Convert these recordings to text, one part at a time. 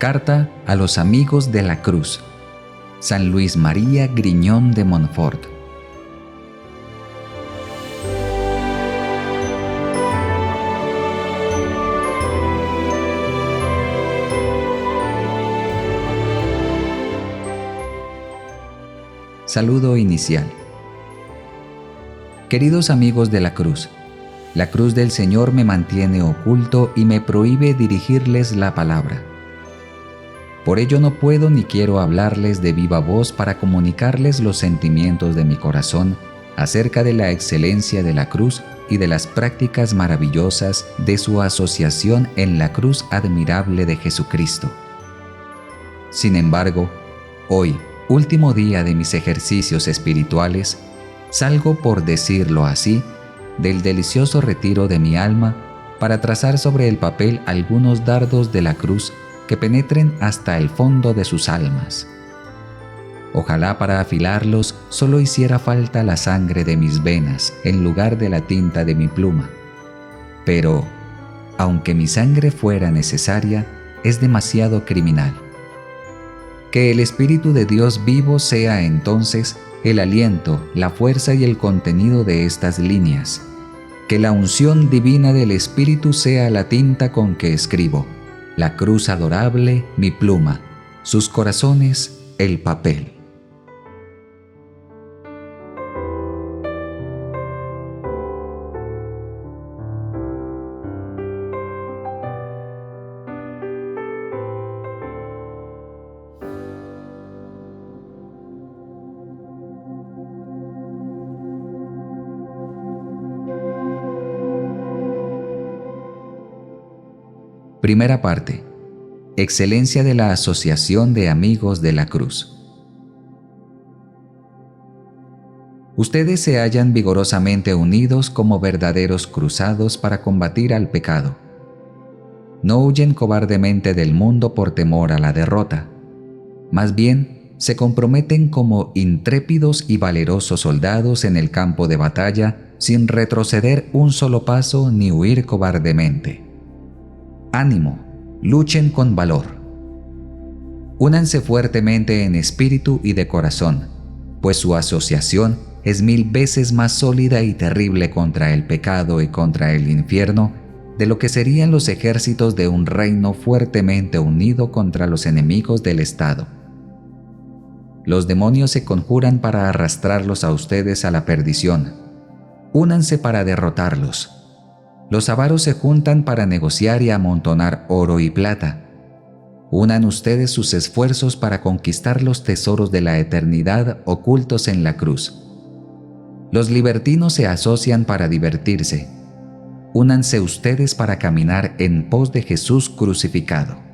Carta a los amigos de la cruz. San Luis María Griñón de Montfort. Saludo inicial. Queridos amigos de la cruz del Señor me mantiene oculto y me prohíbe dirigirles la palabra. Por ello no puedo ni quiero hablarles de viva voz para comunicarles los sentimientos de mi corazón acerca de la excelencia de la cruz y de las prácticas maravillosas de su asociación en la cruz admirable de Jesucristo. Sin embargo, hoy, último día de mis ejercicios espirituales, salgo, por decirlo así, del delicioso retiro de mi alma para trazar sobre el papel algunos dardos de la cruz que penetren hasta el fondo de sus almas. Ojalá para afilarlos solo hiciera falta la sangre de mis venas en lugar de la tinta de mi pluma. Pero, aunque mi sangre fuera necesaria, es demasiado criminal. Que el Espíritu de Dios vivo sea entonces el aliento, la fuerza y el contenido de estas líneas. Que la unción divina del Espíritu sea la tinta con que escribo, la cruz adorable mi pluma, sus corazones el papel. Primera parte. Excelencia de la Asociación de Amigos de la Cruz. Ustedes se hallan vigorosamente unidos como verdaderos cruzados para combatir al pecado. No huyen cobardemente del mundo por temor a la derrota. Más bien, se comprometen como intrépidos y valerosos soldados en el campo de batalla sin retroceder un solo paso ni huir cobardemente. Ánimo, luchen con valor. Únanse fuertemente en espíritu y de corazón, pues su asociación es 1000 veces más sólida y terrible contra el pecado y contra el infierno de lo que serían los ejércitos de un reino fuertemente unido contra los enemigos del Estado. Los demonios se conjuran para arrastrarlos a ustedes a la perdición. Únanse para derrotarlos. Los avaros se juntan para negociar y amontonar oro y plata. Unan ustedes sus esfuerzos para conquistar los tesoros de la eternidad ocultos en la cruz. Los libertinos se asocian para divertirse. Únanse ustedes para caminar en pos de Jesús crucificado.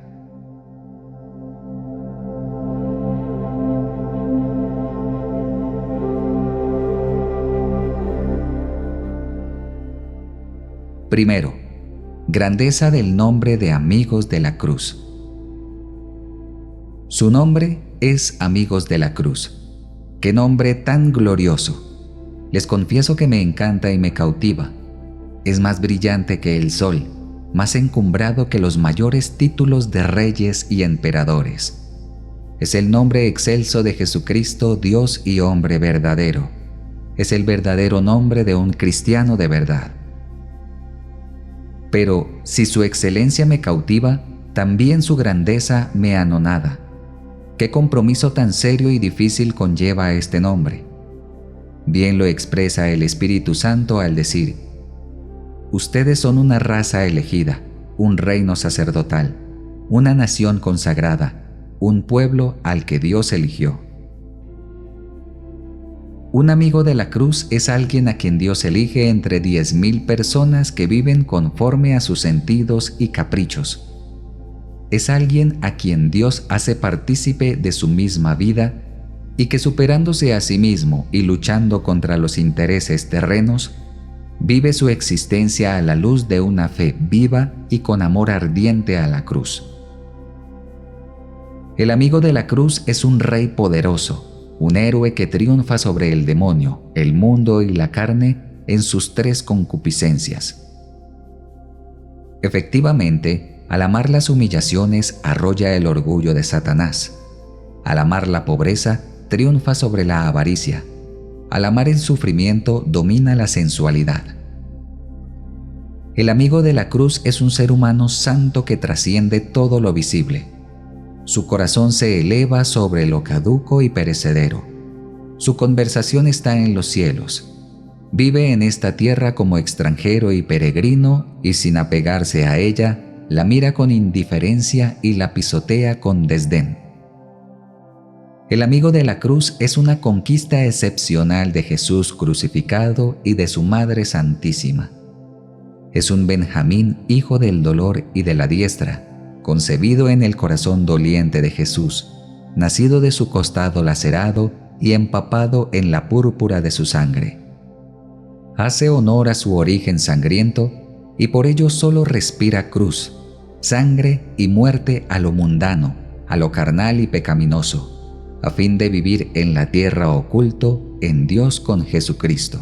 Primero, grandeza del nombre de Amigos de la Cruz. Su nombre es Amigos de la Cruz. ¡Qué nombre tan glorioso! Les confieso que me encanta y me cautiva. Es más brillante que el sol, más encumbrado que los mayores títulos de reyes y emperadores. Es el nombre excelso de Jesucristo, Dios y hombre verdadero. Es el verdadero nombre de un cristiano de verdad. Pero si su excelencia me cautiva, también su grandeza me anonada. ¿Qué compromiso tan serio y difícil conlleva este nombre? Bien lo expresa el Espíritu Santo al decir: ustedes son una raza elegida, un reino sacerdotal, una nación consagrada, un pueblo al que Dios eligió. Un amigo de la cruz es alguien a quien Dios elige entre 10.000 personas que viven conforme a sus sentidos y caprichos. Es alguien a quien Dios hace partícipe de su misma vida y que, superándose a sí mismo y luchando contra los intereses terrenos, vive su existencia a la luz de una fe viva y con amor ardiente a la cruz. El amigo de la cruz es un rey poderoso, un héroe que triunfa sobre el demonio, el mundo y la carne en sus 3 concupiscencias. Efectivamente, Al amar las humillaciones, arrolla el orgullo de Satanás. Al amar la pobreza, triunfa sobre la avaricia. Al amar el sufrimiento, domina la sensualidad. El amigo de la cruz es un ser humano santo que trasciende todo lo visible. Su corazón se eleva sobre lo caduco y perecedero. Su conversación está en los cielos. Vive en esta tierra como extranjero y peregrino, y sin apegarse a ella, la mira con indiferencia y la pisotea con desdén. El amigo de la cruz es una conquista excepcional de Jesús crucificado y de su Madre Santísima. Es un Benjamín, hijo del dolor y de la diestra, concebido en el corazón doliente de Jesús, nacido de su costado lacerado y empapado en la púrpura de su sangre. Hace honor a su origen sangriento y por ello solo respira cruz, sangre y muerte a lo mundano, a lo carnal y pecaminoso, a fin de vivir en la tierra oculto en Dios con Jesucristo.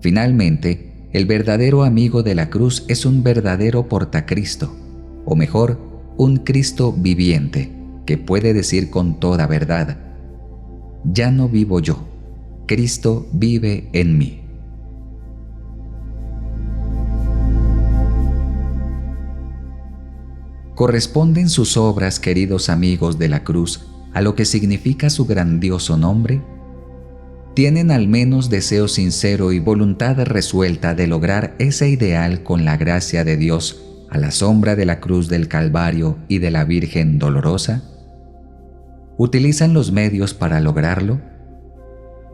Finalmente, el verdadero amigo de la cruz es un verdadero portacristo, o mejor, un Cristo viviente, que puede decir con toda verdad: ya no vivo yo, Cristo vive en mí. ¿Corresponden sus obras, queridos amigos de la cruz, a lo que significa su grandioso nombre? ¿Tienen al menos deseo sincero y voluntad resuelta de lograr ese ideal con la gracia de Dios a la sombra de la cruz del Calvario y de la Virgen dolorosa? ¿Utilizan los medios para lograrlo?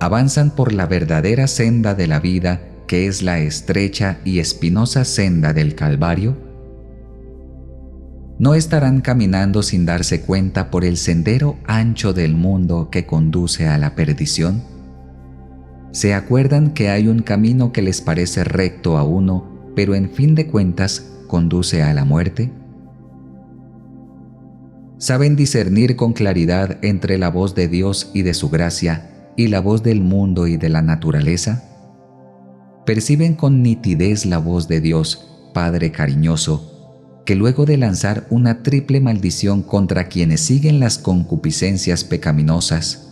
¿Avanzan por la verdadera senda de la vida, que es la estrecha y espinosa senda del Calvario? ¿No estarán caminando sin darse cuenta por el sendero ancho del mundo que conduce a la perdición? ¿Se acuerdan que hay un camino que les parece recto a uno, pero en fin de cuentas conduce a la muerte? ¿Saben discernir con claridad entre la voz de Dios y de su gracia y la voz del mundo y de la naturaleza? ¿Perciben con nitidez la voz de Dios, Padre cariñoso, que luego de lanzar una triple maldición contra quienes siguen las concupiscencias pecaminosas: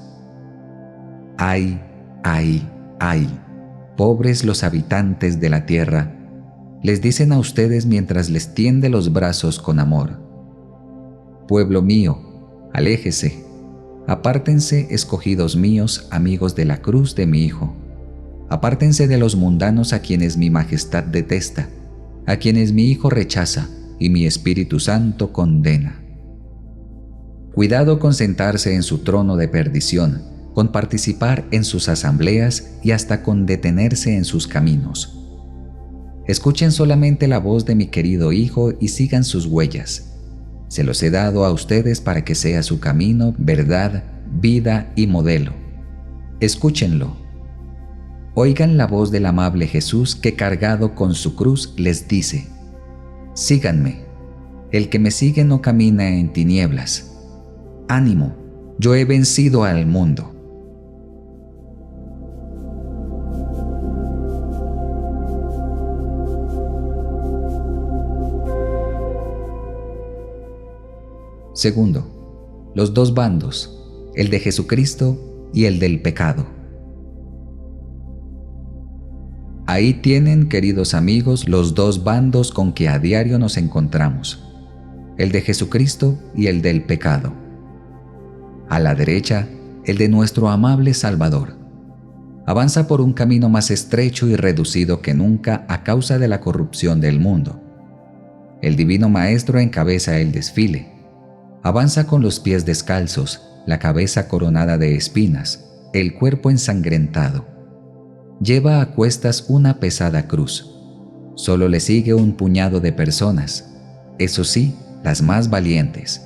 ¡ay! ¡Ay! ¡Ay! Pobres los habitantes de la tierra! Les dicen a ustedes mientras les tiende los brazos con amor: pueblo mío, aléjese, apártense, escogidos míos, amigos de la cruz de mi Hijo. Apártense de los mundanos a quienes mi majestad detesta, a quienes mi Hijo rechaza y mi Espíritu Santo condena. Cuidado con sentarse en su trono de perdición, con participar en sus asambleas y hasta con detenerse en sus caminos. Escuchen solamente la voz de mi querido Hijo y sigan sus huellas. Se los he dado a ustedes para que sea su camino, verdad, vida y modelo. Escúchenlo. Oigan la voz del amable Jesús que, cargado con su cruz, les dice: síganme. El que me sigue no camina en tinieblas. Ánimo, yo he vencido al mundo. Segundo, los dos bandos, el de Jesucristo y el del pecado. Ahí tienen, queridos amigos, los dos bandos con que a diario nos encontramos, el de Jesucristo y el del pecado. A la derecha, el de nuestro amable Salvador. Avanza por un camino más estrecho y reducido que nunca a causa de la corrupción del mundo. El Divino Maestro encabeza el desfile. Avanza con los pies descalzos, la cabeza coronada de espinas, el cuerpo ensangrentado. Lleva a cuestas una pesada cruz. Solo le sigue un puñado de personas, eso sí, las más valientes,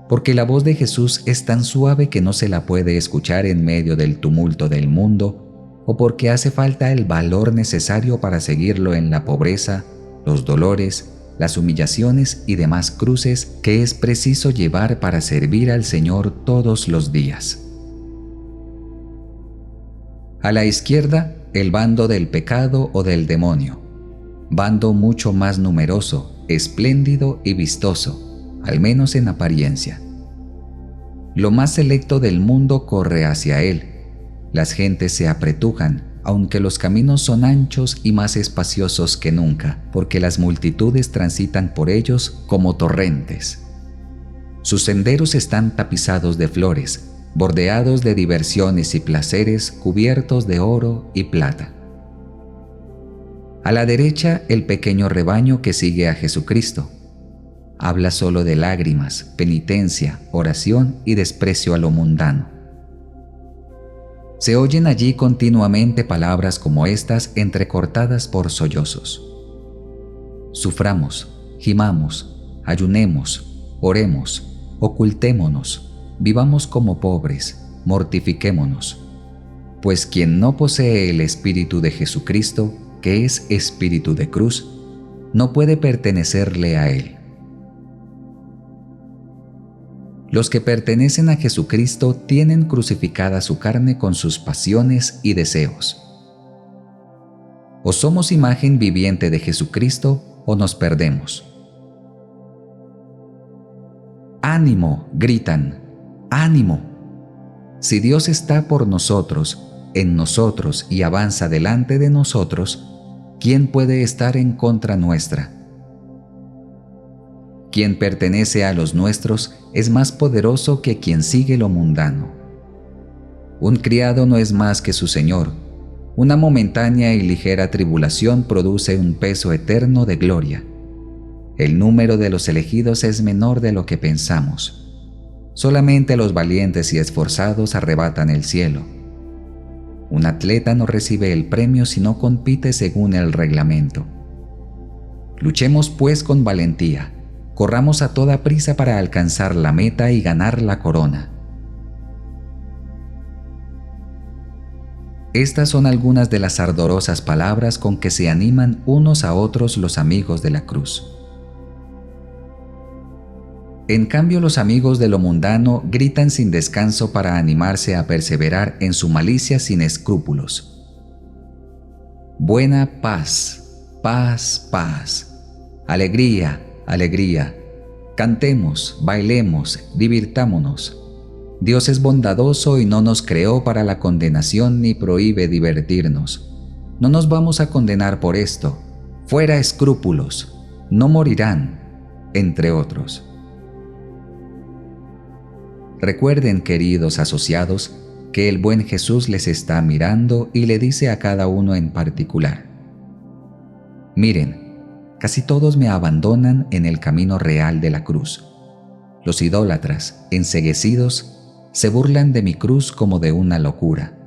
porque la voz de Jesús es tan suave que no se la puede escuchar en medio del tumulto del mundo, o porque hace falta el valor necesario para seguirlo en la pobreza, los dolores, las humillaciones y demás cruces que es preciso llevar para servir al Señor todos los días. A la izquierda, el bando del pecado o del demonio, bando mucho más numeroso, espléndido y vistoso, al menos en apariencia. Lo más selecto del mundo corre hacia él. Las gentes se apretujan, aunque los caminos son anchos y más espaciosos que nunca, porque las multitudes transitan por ellos como torrentes. Sus senderos están tapizados de flores, bordeados de diversiones y placeres, cubiertos de oro y plata. A la derecha, el pequeño rebaño que sigue a Jesucristo. Habla solo de lágrimas, penitencia, oración y desprecio a lo mundano. Se oyen allí continuamente palabras como estas entrecortadas por sollozos. Suframos, gimamos, ayunemos, oremos, ocultémonos, vivamos como pobres, mortifiquémonos. Pues quien no posee el Espíritu de Jesucristo, que es espíritu de cruz, no puede pertenecerle a él. Los que pertenecen a Jesucristo tienen crucificada su carne con sus pasiones y deseos. O somos imagen viviente de Jesucristo o nos perdemos. ¡Ánimo!, gritan, ¡ánimo! Si Dios está por nosotros, en nosotros y avanza delante de nosotros, ¿quién puede estar en contra nuestra? Quien pertenece a los nuestros es más poderoso que quien sigue lo mundano. Un criado no es más que su señor. Una momentánea y ligera tribulación produce un peso eterno de gloria. El número de los elegidos es menor de lo que pensamos. Solamente los valientes y esforzados arrebatan el cielo. Un atleta no recibe el premio si no compite según el reglamento. Luchemos pues con valentía. Corramos a toda prisa para alcanzar la meta y ganar la corona. Estas son algunas de las ardorosas palabras con que se animan unos a otros los amigos de la cruz. En cambio, los amigos de lo mundano gritan sin descanso para animarse a perseverar en su malicia sin escrúpulos. Buena paz, paz, paz. Alegría, alegría. Cantemos, bailemos, divirtámonos. Dios es bondadoso y no nos creó para la condenación ni prohíbe divertirnos. No nos vamos a condenar por esto. Fuera escrúpulos. No morirán, entre otros. Recuerden, queridos asociados, que el buen Jesús les está mirando y le dice a cada uno en particular: miren, casi todos me abandonan en el camino real de la cruz. Los idólatras, enceguecidos, se burlan de mi cruz como de una locura.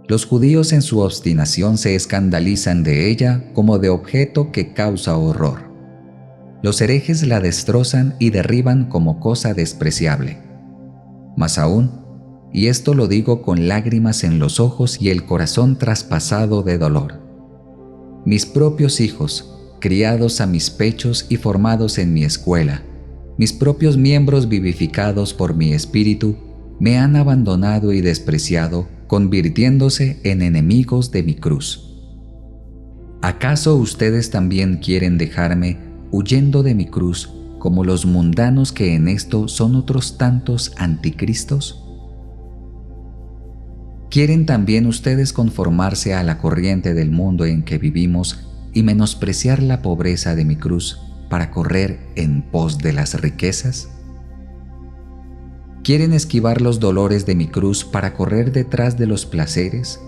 Los judíos en su obstinación se escandalizan de ella como de objeto que causa horror. Los herejes la destrozan y derriban como cosa despreciable. Más aún, y esto lo digo con lágrimas en los ojos y el corazón traspasado de dolor, mis propios hijos, criados a mis pechos y formados en mi escuela, mis propios miembros vivificados por mi espíritu, me han abandonado y despreciado, convirtiéndose en enemigos de mi cruz. ¿Acaso ustedes también quieren dejarme huyendo de mi cruz como los mundanos que en esto son otros tantos anticristos? ¿Quieren también ustedes conformarse a la corriente del mundo en que vivimos y menospreciar la pobreza de mi cruz para correr en pos de las riquezas? ¿Quieren esquivar los dolores de mi cruz para correr detrás de los placeres?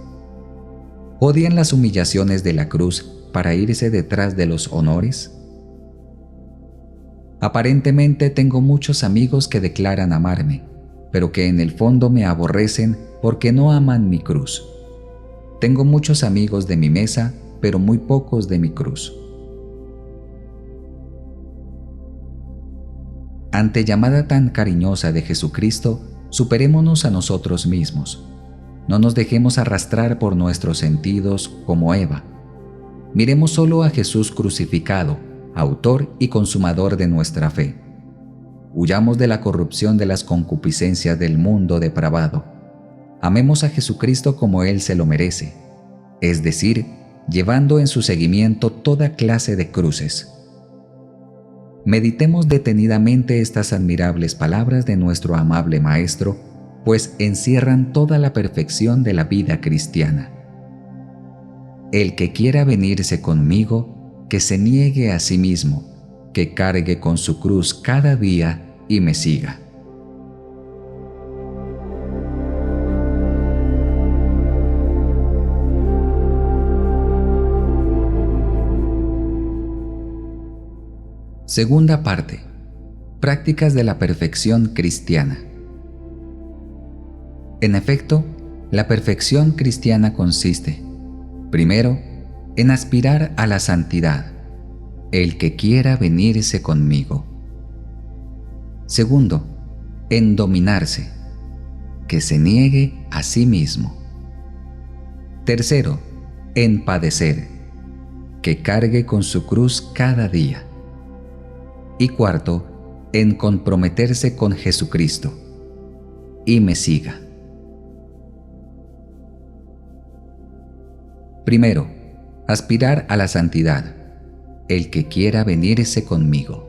¿Odian las humillaciones de la cruz para irse detrás de los honores? Aparentemente tengo muchos amigos que declaran amarme, pero que en el fondo me aborrecen porque no aman mi cruz. Tengo muchos amigos de mi mesa, pero muy pocos de mi cruz. Ante llamada tan cariñosa de Jesucristo, superémonos a nosotros mismos. No nos dejemos arrastrar por nuestros sentidos como Eva. Miremos solo a Jesús crucificado, autor y consumador de nuestra fe. Huyamos de la corrupción de las concupiscencias del mundo depravado. Amemos a Jesucristo como Él se lo merece, es decir, llevando en su seguimiento toda clase de cruces. Meditemos detenidamente estas admirables palabras de nuestro amable Maestro, pues encierran toda la perfección de la vida cristiana. El que quiera venirse conmigo, que se niegue a sí mismo, que cargue con su cruz cada día y me siga. Segunda parte. Prácticas de la perfección cristiana. En efecto, la perfección cristiana consiste, primero, en aspirar a la santidad, el que quiera venirse conmigo. Segundo, en dominarse, que se niegue a sí mismo. Tercero, en padecer, que cargue con su cruz cada día. Y cuarto, en comprometerse con Jesucristo, y me siga. Primero, aspirar a la santidad, el que quiera venirse conmigo.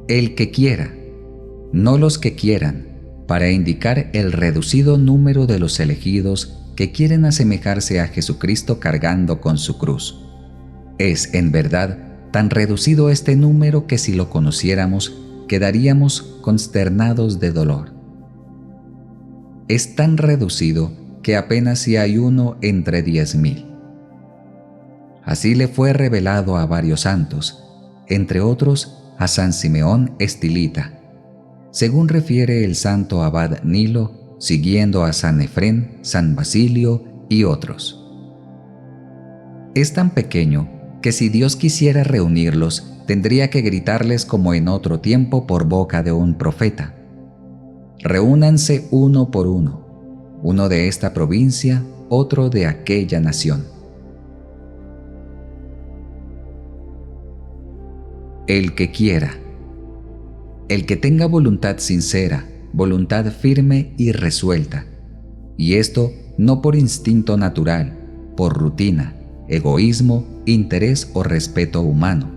El que quiera, no los que quieran, para indicar el reducido número de los elegidos que quieren asemejarse a Jesucristo cargando con su cruz. Es, en verdad, tan reducido este número que si lo conociéramos, quedaríamos consternados de dolor. Es tan reducido que apenas si hay uno entre 10,000. Así le fue revelado a varios santos, entre otros a San Simeón Estilita, según refiere el santo abad Nilo, siguiendo a San Efrén, San Basilio y otros. Es tan pequeño que si Dios quisiera reunirlos, tendría que gritarles como en otro tiempo por boca de un profeta: reúnanse uno por uno de esta provincia, otro de aquella nación. El que quiera, el que tenga voluntad sincera, voluntad firme y resuelta, y esto no por instinto natural, por rutina, egoísmo, interés o respeto humano,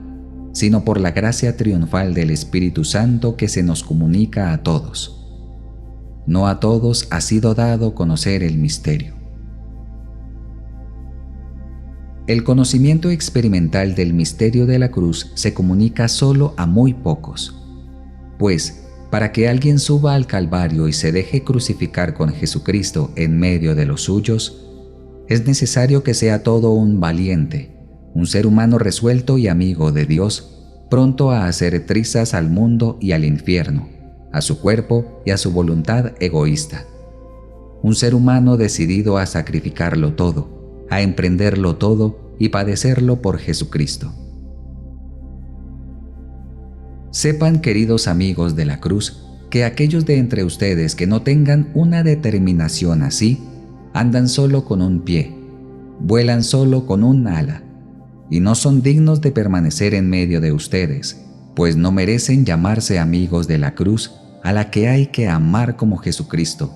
sino por la gracia triunfal del Espíritu Santo que se nos comunica a todos. No a todos ha sido dado conocer el misterio. El conocimiento experimental del misterio de la cruz se comunica solo a muy pocos, pues para que alguien suba al Calvario y se deje crucificar con Jesucristo en medio de los suyos, es necesario que sea todo un valiente, un ser humano resuelto y amigo de Dios, pronto a hacer trizas al mundo y al infierno, a su cuerpo y a su voluntad egoísta. Un ser humano decidido a sacrificarlo todo, a emprenderlo todo y padecerlo por Jesucristo. Sepan, queridos amigos de la cruz, que aquellos de entre ustedes que no tengan una determinación así, andan solo con un pie, vuelan solo con un ala, y no son dignos de permanecer en medio de ustedes, pues no merecen llamarse amigos de la cruz, a la que hay que amar como Jesucristo,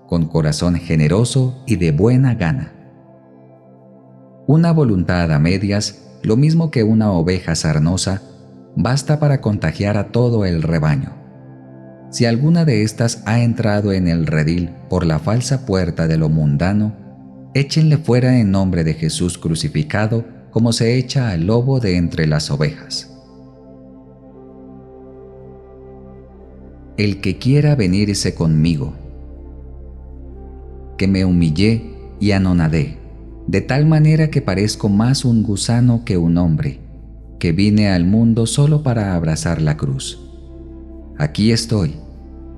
con corazón generoso y de buena gana. Una voluntad a medias, lo mismo que una oveja sarnosa, basta para contagiar a todo el rebaño. Si alguna de estas ha entrado en el redil por la falsa puerta de lo mundano, échenle fuera en nombre de Jesús crucificado, como se echa al lobo de entre las ovejas. El que quiera venirse conmigo, que me humillé y anonadé, de tal manera que parezco más un gusano que un hombre, que vine al mundo solo para abrazar la cruz. Aquí estoy,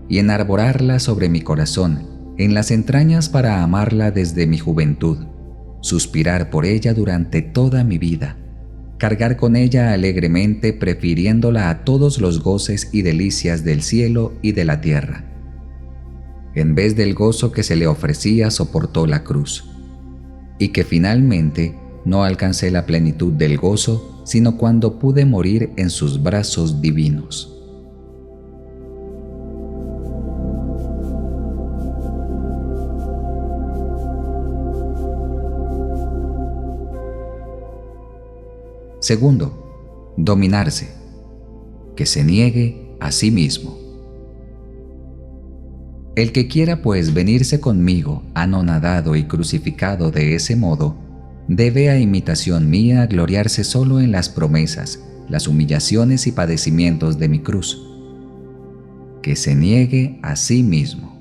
y enarborarla sobre mi corazón, en las entrañas para amarla desde mi juventud, suspirar por ella durante toda mi vida, cargar con ella alegremente prefiriéndola a todos los goces y delicias del cielo y de la tierra. En vez del gozo que se le ofrecía soportó la cruz, y que finalmente no alcancé la plenitud del gozo, sino cuando pude morir en sus brazos divinos. Segundo, dominarse, que se niegue a sí mismo. El que quiera pues venirse conmigo anonadado y crucificado de ese modo, debe a imitación mía gloriarse solo en las promesas, las humillaciones y padecimientos de mi cruz. Que se niegue a sí mismo.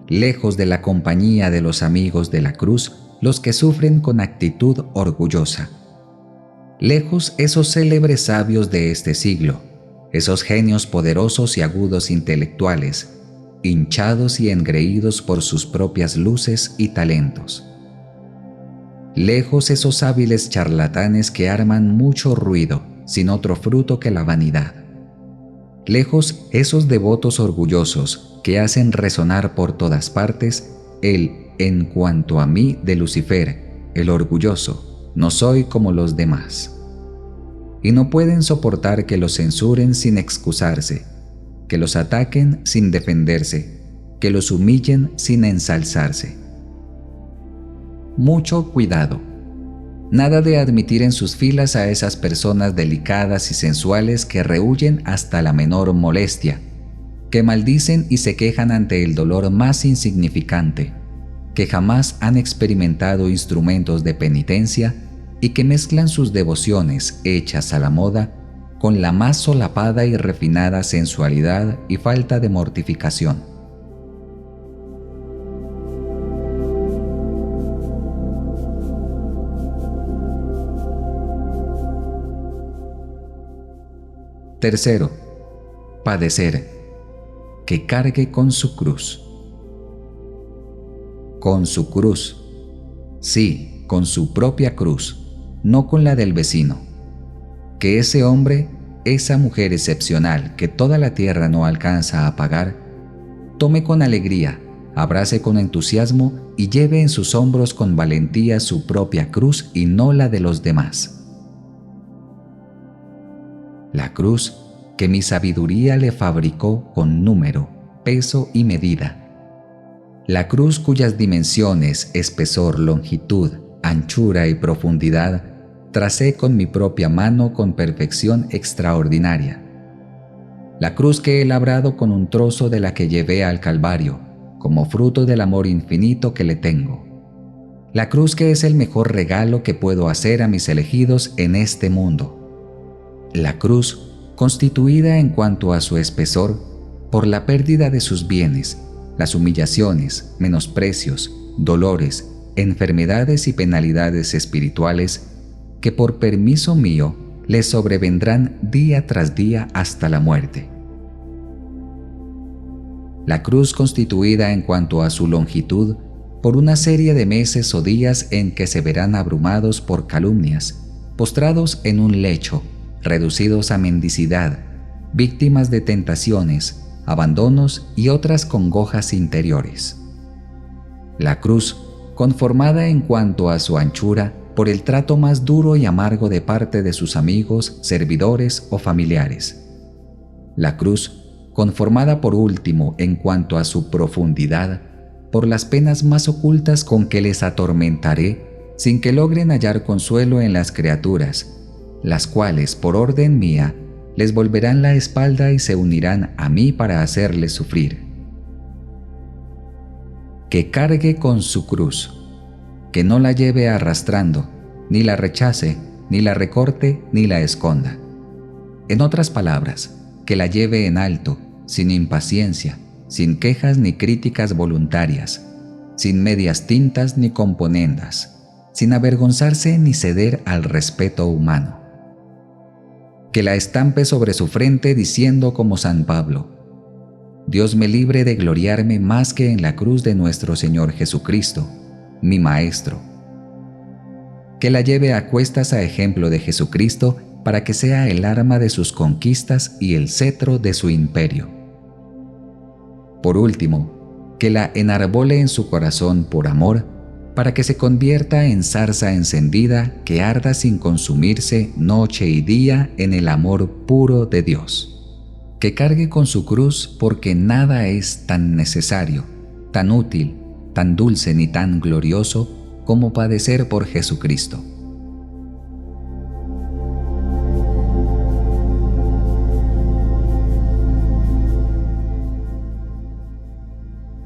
Lejos de la compañía de los amigos de la cruz, los que sufren con actitud orgullosa. Lejos esos célebres sabios de este siglo, esos genios poderosos y agudos intelectuales, hinchados y engreídos por sus propias luces y talentos. Lejos esos hábiles charlatanes que arman mucho ruido, sin otro fruto que la vanidad. Lejos esos devotos orgullosos que hacen resonar por todas partes el «en cuanto a mí» de Lucifer, el orgulloso, no soy como los demás. Y no pueden soportar que los censuren sin excusarse, que los ataquen sin defenderse, que los humillen sin ensalzarse. Mucho cuidado. Nada de admitir en sus filas a esas personas delicadas y sensuales que rehuyen hasta la menor molestia, que maldicen y se quejan ante el dolor más insignificante, que jamás han experimentado instrumentos de penitencia y que mezclan sus devociones hechas a la moda con la más solapada y refinada sensualidad y falta de mortificación. Tercero, padecer, que cargue con su cruz. Con su cruz, sí, con su propia cruz, no con la del vecino. Que ese hombre, esa mujer excepcional que toda la tierra no alcanza a pagar, tome con alegría, abrace con entusiasmo y lleve en sus hombros con valentía su propia cruz y no la de los demás. La cruz que mi sabiduría le fabricó con número, peso y medida. La cruz cuyas dimensiones, espesor, longitud, anchura y profundidad tracé con mi propia mano con perfección extraordinaria. La cruz que he labrado con un trozo de la que llevé al Calvario, como fruto del amor infinito que le tengo. La cruz que es el mejor regalo que puedo hacer a mis elegidos en este mundo. La cruz, constituida en cuanto a su espesor, por la pérdida de sus bienes, las humillaciones, menosprecios, dolores, enfermedades y penalidades espirituales, que por permiso mío le sobrevendrán día tras día hasta la muerte. La cruz constituida en cuanto a su longitud, por una serie de meses o días en que se verán abrumados por calumnias, postrados en un lecho, reducidos a mendicidad, víctimas de tentaciones, abandonos y otras congojas interiores. La cruz, conformada en cuanto a su anchura, por el trato más duro y amargo de parte de sus amigos, servidores o familiares. La cruz, conformada por último en cuanto a su profundidad, por las penas más ocultas con que les atormentaré, sin que logren hallar consuelo en las criaturas, las cuales, por orden mía, les volverán la espalda y se unirán a mí para hacerles sufrir. Que cargue con su cruz, que no la lleve arrastrando, ni la rechace, ni la recorte, ni la esconda. En otras palabras, que la lleve en alto, sin impaciencia, sin quejas ni críticas voluntarias, sin medias tintas ni componendas, sin avergonzarse ni ceder al respeto humano. Que la estampe sobre su frente diciendo como San Pablo: Dios me libre de gloriarme más que en la cruz de nuestro Señor Jesucristo, mi Maestro. Que la lleve a cuestas a ejemplo de Jesucristo para que sea el arma de sus conquistas y el cetro de su imperio. Por último, que la enarbole en su corazón por amor, para que se convierta en zarza encendida que arda sin consumirse noche y día en el amor puro de Dios. Que cargue con su cruz porque nada es tan necesario, tan útil, tan dulce ni tan glorioso como padecer por Jesucristo.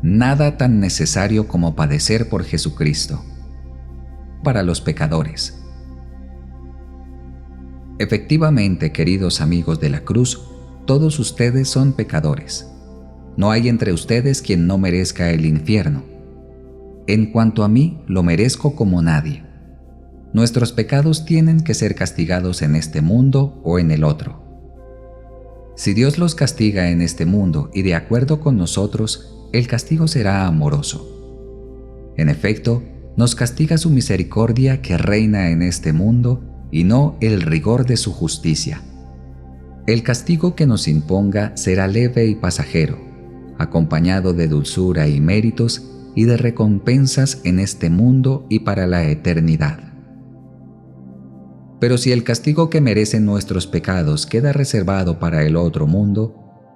Nada tan necesario como padecer por Jesucristo. Para los pecadores. Efectivamente, queridos amigos de la cruz, todos ustedes son pecadores. No hay entre ustedes quien no merezca el infierno. En cuanto a mí, lo merezco como nadie. Nuestros pecados tienen que ser castigados en este mundo o en el otro. Si Dios los castiga en este mundo y de acuerdo con nosotros, el castigo será amoroso. En efecto, nos castiga su misericordia que reina en este mundo y no el rigor de su justicia. El castigo que nos imponga será leve y pasajero, acompañado de dulzura y méritos y de recompensas en este mundo y para la eternidad. Pero si el castigo que merecen nuestros pecados queda reservado para el otro mundo,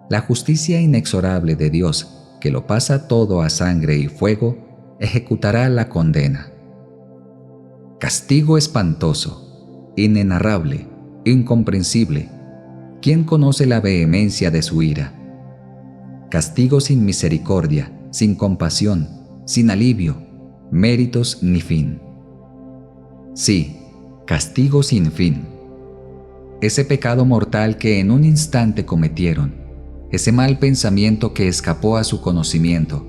la justicia inexorable de Dios, que lo pasa todo a sangre y fuego, ejecutará la condena. Castigo espantoso, inenarrable, incomprensible. ¿Quién conoce la vehemencia de su ira? Castigo sin misericordia, sin compasión, sin alivio, méritos ni fin. Sí, castigo sin fin. Ese pecado mortal que en un instante cometieron, ese mal pensamiento que escapó a su conocimiento,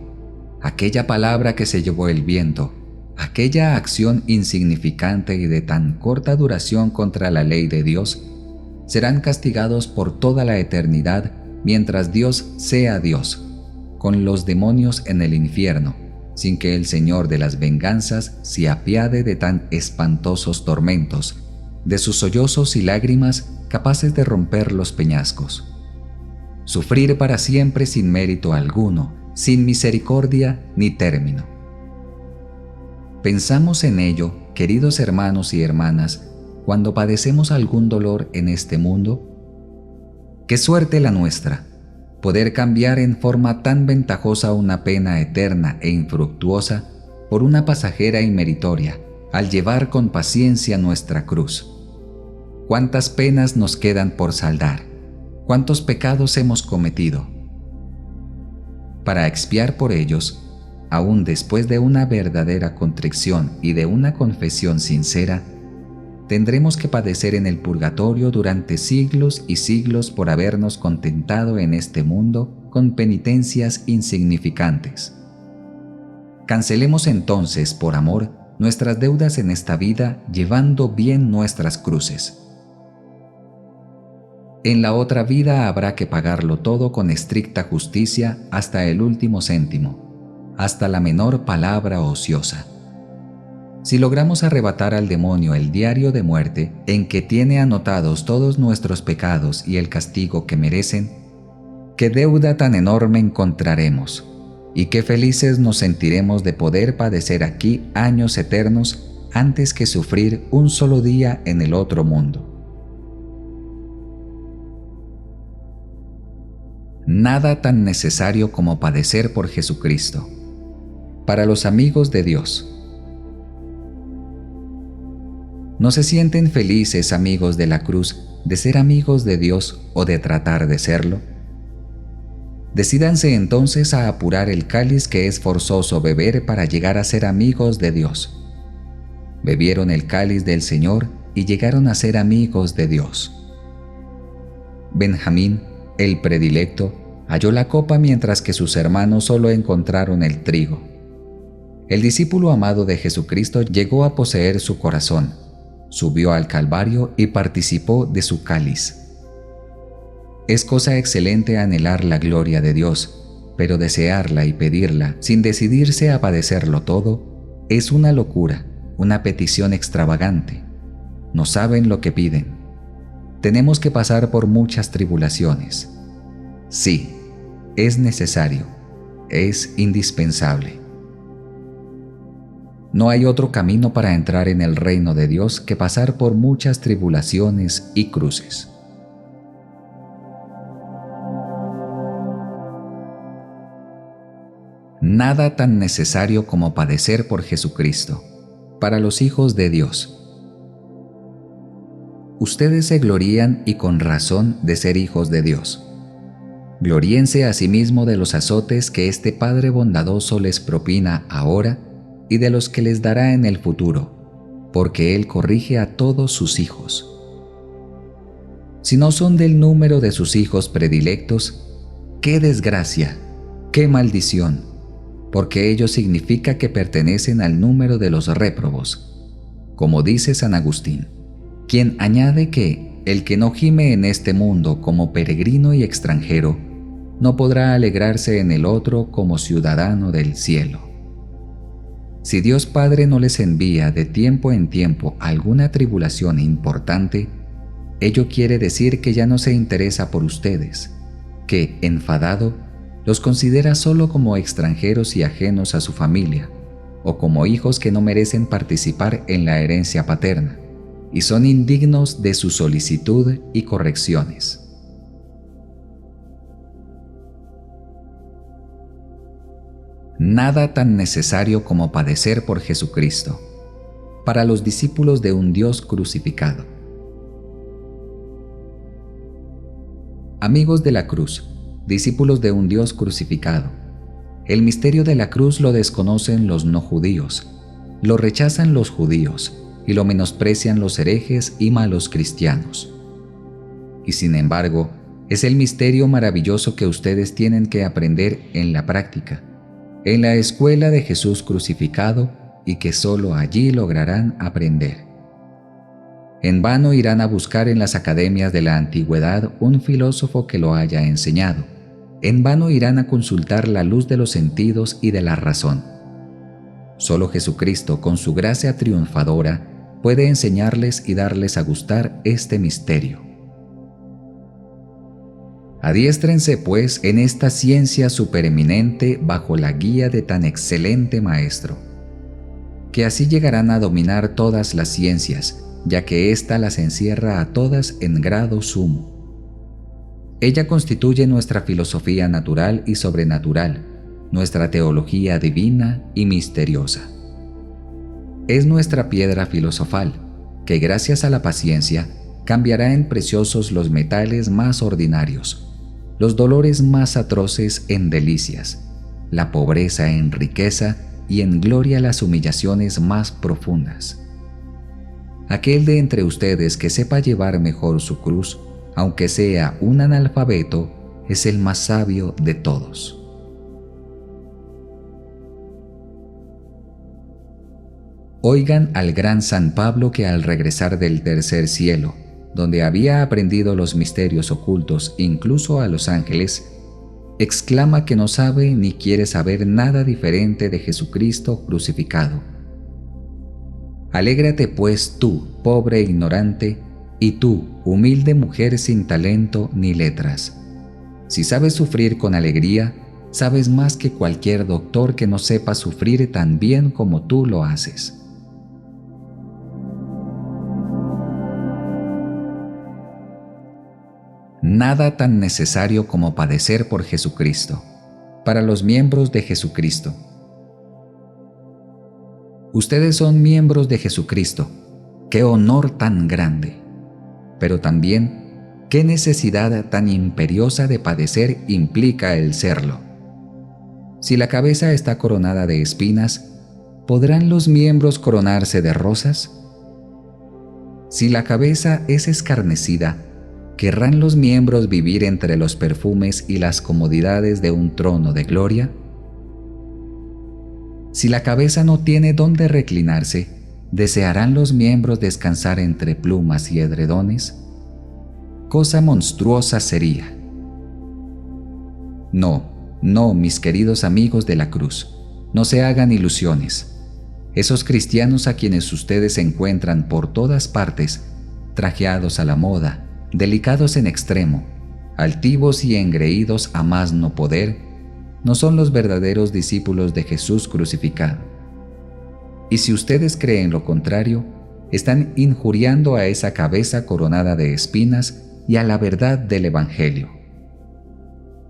aquella palabra que se llevó el viento, aquella acción insignificante y de tan corta duración contra la ley de Dios, serán castigados por toda la eternidad mientras Dios sea Dios, con los demonios en el infierno, sin que el Señor de las venganzas se apiade de tan espantosos tormentos, de sus sollozos y lágrimas capaces de romper los peñascos. Sufrir para siempre sin mérito alguno, sin misericordia ni término. Pensamos en ello, queridos hermanos y hermanas, cuando padecemos algún dolor en este mundo. ¡Qué suerte la nuestra! Poder cambiar en forma tan ventajosa una pena eterna e infructuosa por una pasajera y meritoria, al llevar con paciencia nuestra cruz. ¿Cuántas penas nos quedan por saldar? ¿Cuántos pecados hemos cometido? Para expiar por ellos, aún después de una verdadera contrición y de una confesión sincera, tendremos que padecer en el purgatorio durante siglos y siglos por habernos contentado en este mundo con penitencias insignificantes. Cancelemos entonces, por amor, nuestras deudas en esta vida llevando bien nuestras cruces. En la otra vida habrá que pagarlo todo con estricta justicia hasta el último céntimo, hasta la menor palabra ociosa. Si logramos arrebatar al demonio el diario de muerte en que tiene anotados todos nuestros pecados y el castigo que merecen, qué deuda tan enorme encontraremos, y qué felices nos sentiremos de poder padecer aquí años eternos antes que sufrir un solo día en el otro mundo. Nada tan necesario como padecer por Jesucristo. Para los amigos de Dios. ¿No se sienten felices, amigos de la cruz, de ser amigos de Dios o de tratar de serlo? Decídanse entonces a apurar el cáliz que es forzoso beber para llegar a ser amigos de Dios. Bebieron el cáliz del Señor y llegaron a ser amigos de Dios. Benjamín, el predilecto, halló la copa mientras que sus hermanos solo encontraron el trigo. El discípulo amado de Jesucristo llegó a poseer su corazón, subió al Calvario y participó de su cáliz. Es cosa excelente anhelar la gloria de Dios, pero desearla y pedirla sin decidirse a padecerlo todo es una locura, una petición extravagante. No saben lo que piden. Tenemos que pasar por muchas tribulaciones. Sí, es necesario, es indispensable. No hay otro camino para entrar en el reino de Dios que pasar por muchas tribulaciones y cruces. Nada tan necesario como padecer por Jesucristo. para los hijos de Dios. Ustedes se glorían, y con razón, de ser hijos de Dios. Gloríense asimismo de los azotes que este Padre bondadoso les propina ahora y de los que les dará en el futuro, porque Él corrige a todos sus hijos. Si no son del número de sus hijos predilectos, ¡qué desgracia! ¡Qué maldición! Porque ello significa que pertenecen al número de los réprobos. Como dice San Agustín, quien añade que el que no gime en este mundo como peregrino y extranjero, no podrá alegrarse en el otro como ciudadano del cielo. Si Dios Padre no les envía de tiempo en tiempo alguna tribulación importante, ello quiere decir que ya no se interesa por ustedes, que, enfadado, los considera solo como extranjeros y ajenos a su familia, o como hijos que no merecen participar en la herencia paterna, y son indignos de su solicitud y correcciones. Nada tan necesario como padecer por Jesucristo, para los discípulos de un Dios crucificado. Amigos de la cruz, discípulos de un Dios crucificado, el misterio de la cruz lo desconocen los no judíos, lo rechazan los judíos y lo menosprecian los herejes y malos cristianos. Y sin embargo, es el misterio maravilloso que ustedes tienen que aprender en la práctica, en la escuela de Jesús crucificado, y que solo allí lograrán aprender. En vano irán a buscar en las academias de la antigüedad un filósofo que lo haya enseñado. En vano irán a consultar la luz de los sentidos y de la razón. Solo Jesucristo, con su gracia triunfadora, puede enseñarles y darles a gustar este misterio. Adiéstrense, pues, en esta ciencia supereminente bajo la guía de tan excelente maestro, que así llegarán a dominar todas las ciencias, ya que ésta las encierra a todas en grado sumo. Ella constituye nuestra filosofía natural y sobrenatural, nuestra teología divina y misteriosa. Es nuestra piedra filosofal, que gracias a la paciencia cambiará en preciosos los metales más ordinarios, los dolores más atroces en delicias, la pobreza en riqueza y en gloria las humillaciones más profundas. Aquel de entre ustedes que sepa llevar mejor su cruz, aunque sea un analfabeto, es el más sabio de todos. Oigan al gran San Pablo que al regresar del tercer cielo, donde había aprendido los misterios ocultos incluso a los ángeles, exclama que no sabe ni quiere saber nada diferente de Jesucristo crucificado. Alégrate pues tú, pobre e ignorante, y tú, humilde mujer sin talento ni letras. Si sabes sufrir con alegría, sabes más que cualquier doctor que no sepa sufrir tan bien como tú lo haces. Nada tan necesario como padecer por Jesucristo, para los miembros de Jesucristo. Ustedes son miembros de Jesucristo. ¡Qué honor tan grande! Pero también, ¿qué necesidad tan imperiosa de padecer implica el serlo? Si la cabeza está coronada de espinas, ¿podrán los miembros coronarse de rosas? Si la cabeza es escarnecida, ¿querrán los miembros vivir entre los perfumes y las comodidades de un trono de gloria? Si la cabeza no tiene dónde reclinarse, ¿desearán los miembros descansar entre plumas y edredones? Cosa monstruosa sería. No, mis queridos amigos de la cruz, no se hagan ilusiones. Esos cristianos a quienes ustedes encuentran por todas partes, trajeados a la moda, delicados en extremo, altivos y engreídos a más no poder, no son los verdaderos discípulos de Jesús crucificado. Y si ustedes creen lo contrario, están injuriando a esa cabeza coronada de espinas y a la verdad del Evangelio.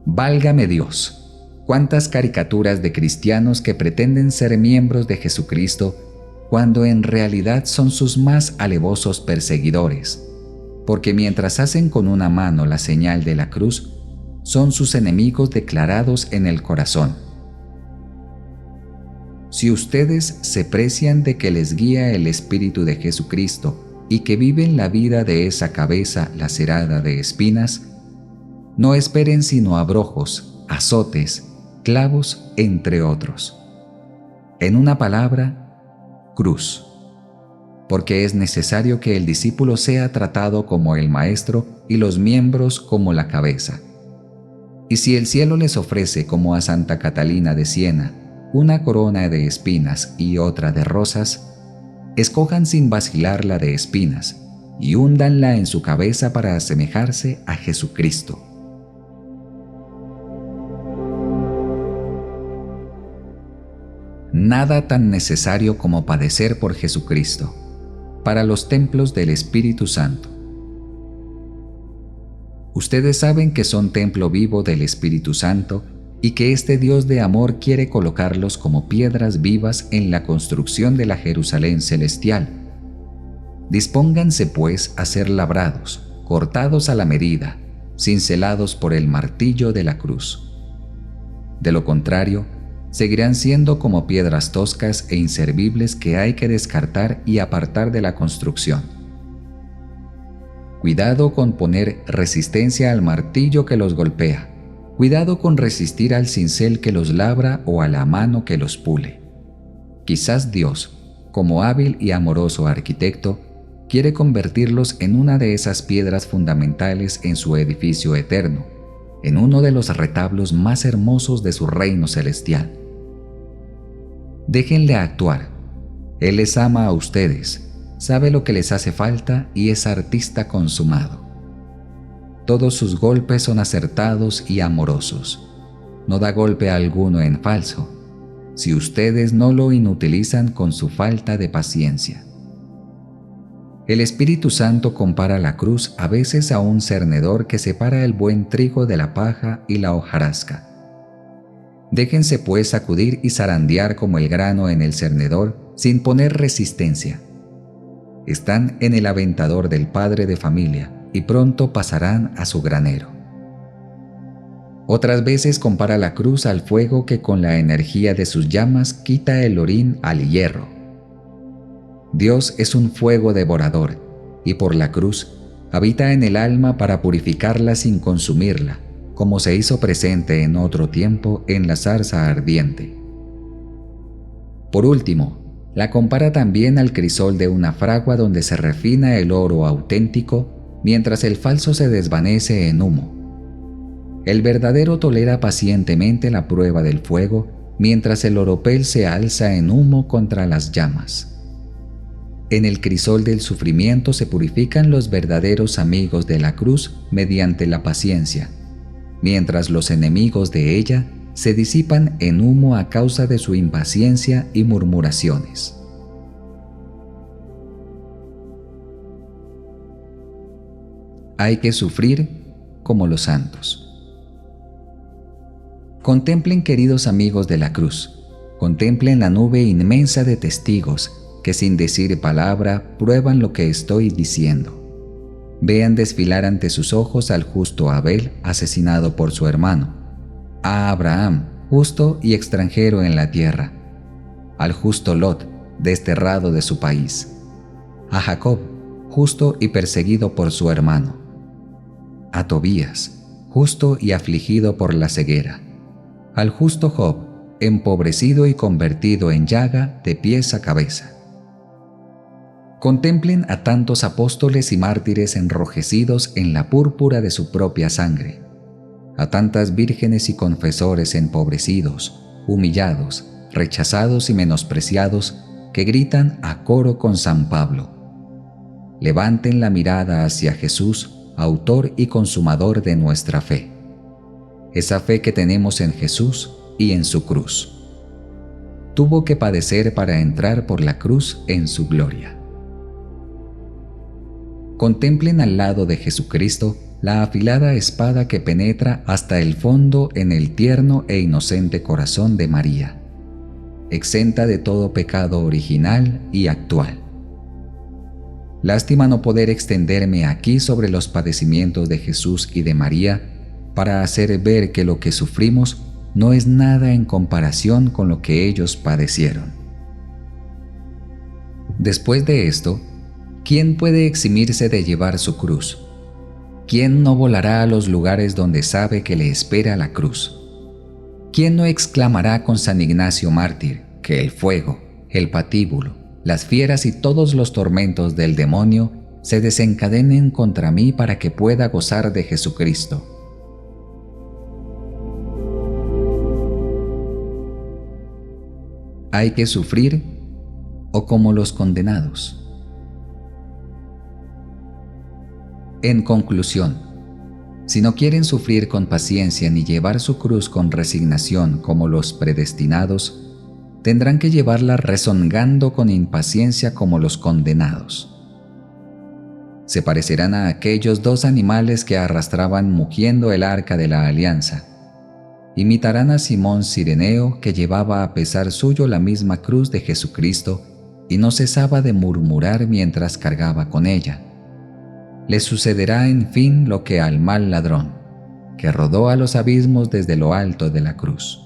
¡Válgame Dios! ¿Cuántas caricaturas de cristianos que pretenden ser miembros de Jesucristo, cuando en realidad son sus más alevosos perseguidores, porque mientras hacen con una mano la señal de la cruz, son sus enemigos declarados en el corazón. Si ustedes se precian de que les guía el Espíritu de Jesucristo y que viven la vida de esa cabeza lacerada de espinas, no esperen sino abrojos, azotes, clavos, entre otros. En una palabra, cruz. Porque es necesario que el discípulo sea tratado como el maestro y los miembros como la cabeza. Y si el cielo les ofrece como a Santa Catalina de Siena una corona de espinas y otra de rosas, escojan sin vacilar la de espinas y húndanla en su cabeza para asemejarse a Jesucristo. Nada tan necesario como padecer por Jesucristo, para los templos del Espíritu Santo. Ustedes saben que son templo vivo del Espíritu Santo y que este Dios de amor quiere colocarlos como piedras vivas en la construcción de la Jerusalén celestial. Dispónganse pues a ser labrados, cortados a la medida, cincelados por el martillo de la cruz. De lo contrario, seguirán siendo como piedras toscas e inservibles que hay que descartar y apartar de la construcción. Cuidado con poner resistencia al martillo que los golpea. Cuidado con resistir al cincel que los labra o a la mano que los pule. Quizás Dios, como hábil y amoroso arquitecto, quiere convertirlos en una de esas piedras fundamentales en su edificio eterno, en uno de los retablos más hermosos de su reino celestial. Déjenle actuar. Él les ama a ustedes, sabe lo que les hace falta y es artista consumado. Todos sus golpes son acertados y amorosos. No da golpe alguno en falso, si ustedes no lo inutilizan con su falta de paciencia. El Espíritu Santo compara la cruz a veces a un cernedor que separa el buen trigo de la paja y la hojarasca. Déjense pues sacudir y zarandear como el grano en el cernedor sin poner resistencia. Están en el aventador del padre de familia y pronto pasarán a su granero. Otras veces compara la cruz al fuego que con la energía de sus llamas quita el orín al hierro. Dios es un fuego devorador y por la cruz habita en el alma para purificarla sin consumirla, como se hizo presente en otro tiempo en la zarza ardiente. Por último, la compara también al crisol de una fragua donde se refina el oro auténtico mientras el falso se desvanece en humo. El verdadero tolera pacientemente la prueba del fuego mientras el oropel se alza en humo contra las llamas. En el crisol del sufrimiento se purifican los verdaderos amigos de la cruz mediante la paciencia, mientras los enemigos de ella se disipan en humo a causa de su impaciencia y murmuraciones. Hay que sufrir como los santos. Contemplen, queridos amigos de la cruz, contemplen la nube inmensa de testigos que sin decir palabra prueban lo que estoy diciendo. Vean desfilar ante sus ojos al justo Abel asesinado por su hermano, a Abraham, justo y extranjero en la tierra, al justo Lot, desterrado de su país, a Jacob, justo y perseguido por su hermano, a Tobías, justo y afligido por la ceguera, al justo Job, empobrecido y convertido en llaga de pies a cabeza. Contemplen a tantos apóstoles y mártires enrojecidos en la púrpura de su propia sangre, a tantas vírgenes y confesores empobrecidos, humillados, rechazados y menospreciados que gritan a coro con San Pablo: levanten la mirada hacia Jesús, autor y consumador de nuestra fe. Esa fe que tenemos en Jesús y en su cruz. Tuvo que padecer para entrar por la cruz en su gloria. Contemplen al lado de Jesucristo la afilada espada que penetra hasta el fondo en el tierno e inocente corazón de María. exenta de todo pecado original y actual. Lástima no poder extenderme aquí sobre los padecimientos de Jesús y de María para hacer ver que lo que sufrimos no es nada en comparación con lo que ellos padecieron. Después de esto, ¿quién puede eximirse de llevar su cruz? ¿Quién no volará a los lugares donde sabe que le espera la cruz? ¿Quién no exclamará con San Ignacio mártir que el fuego, el patíbulo, las fieras y todos los tormentos del demonio se desencadenen contra mí para que pueda gozar de Jesucristo? ¿Hay que sufrir o como los condenados? En conclusión, si no quieren sufrir con paciencia ni llevar su cruz con resignación como los predestinados, tendrán que llevarla rezongando con impaciencia como los condenados. Se parecerán a aquellos dos animales que arrastraban mugiendo el arca de la alianza. Imitarán a Simón Cireneo, que llevaba a pesar suyo la misma cruz de Jesucristo y no cesaba de murmurar mientras cargaba con ella. Le sucederá en fin lo que al mal ladrón, que rodó a los abismos desde lo alto de la cruz.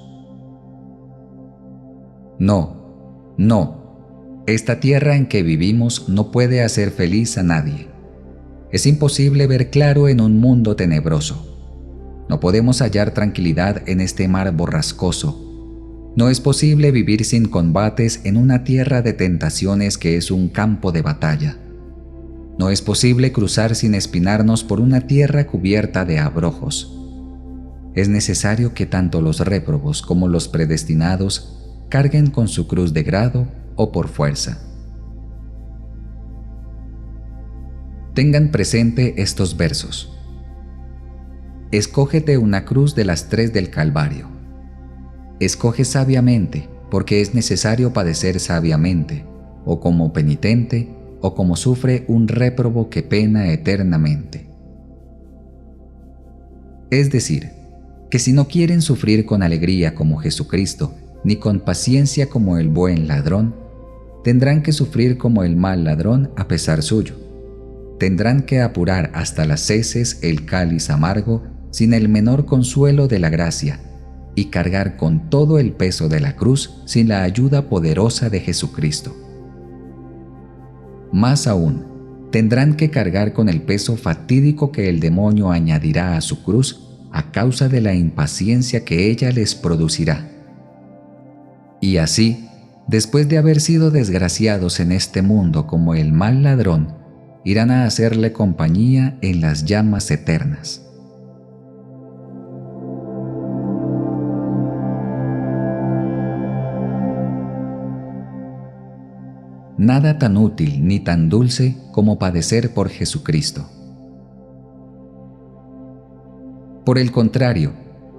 No, no, esta tierra en que vivimos no puede hacer feliz a nadie. Es imposible ver claro en un mundo tenebroso. No podemos hallar tranquilidad en este mar borrascoso. No es posible vivir sin combates en una tierra de tentaciones que es un campo de batalla. No es posible cruzar sin espinarnos por una tierra cubierta de abrojos. Es necesario que tanto los réprobos como los predestinados carguen con su cruz de grado o por fuerza. Tengan presente estos versos. Escógete una cruz de las 3 del Calvario. Escoge sabiamente, porque es necesario padecer sabiamente, o como penitente, o como sufre un réprobo que pena eternamente. Es decir, que si no quieren sufrir con alegría como Jesucristo, ni con paciencia como el buen ladrón, tendrán que sufrir como el mal ladrón a pesar suyo. Tendrán que apurar hasta las heces el cáliz amargo sin el menor consuelo de la gracia, y cargar con todo el peso de la cruz sin la ayuda poderosa de Jesucristo. Más aún, tendrán que cargar con el peso fatídico que el demonio añadirá a su cruz a causa de la impaciencia que ella les producirá. Y así, después de haber sido desgraciados en este mundo como el mal ladrón, irán a hacerle compañía en las llamas eternas. Nada tan útil ni tan dulce como padecer por Jesucristo. Por el contrario,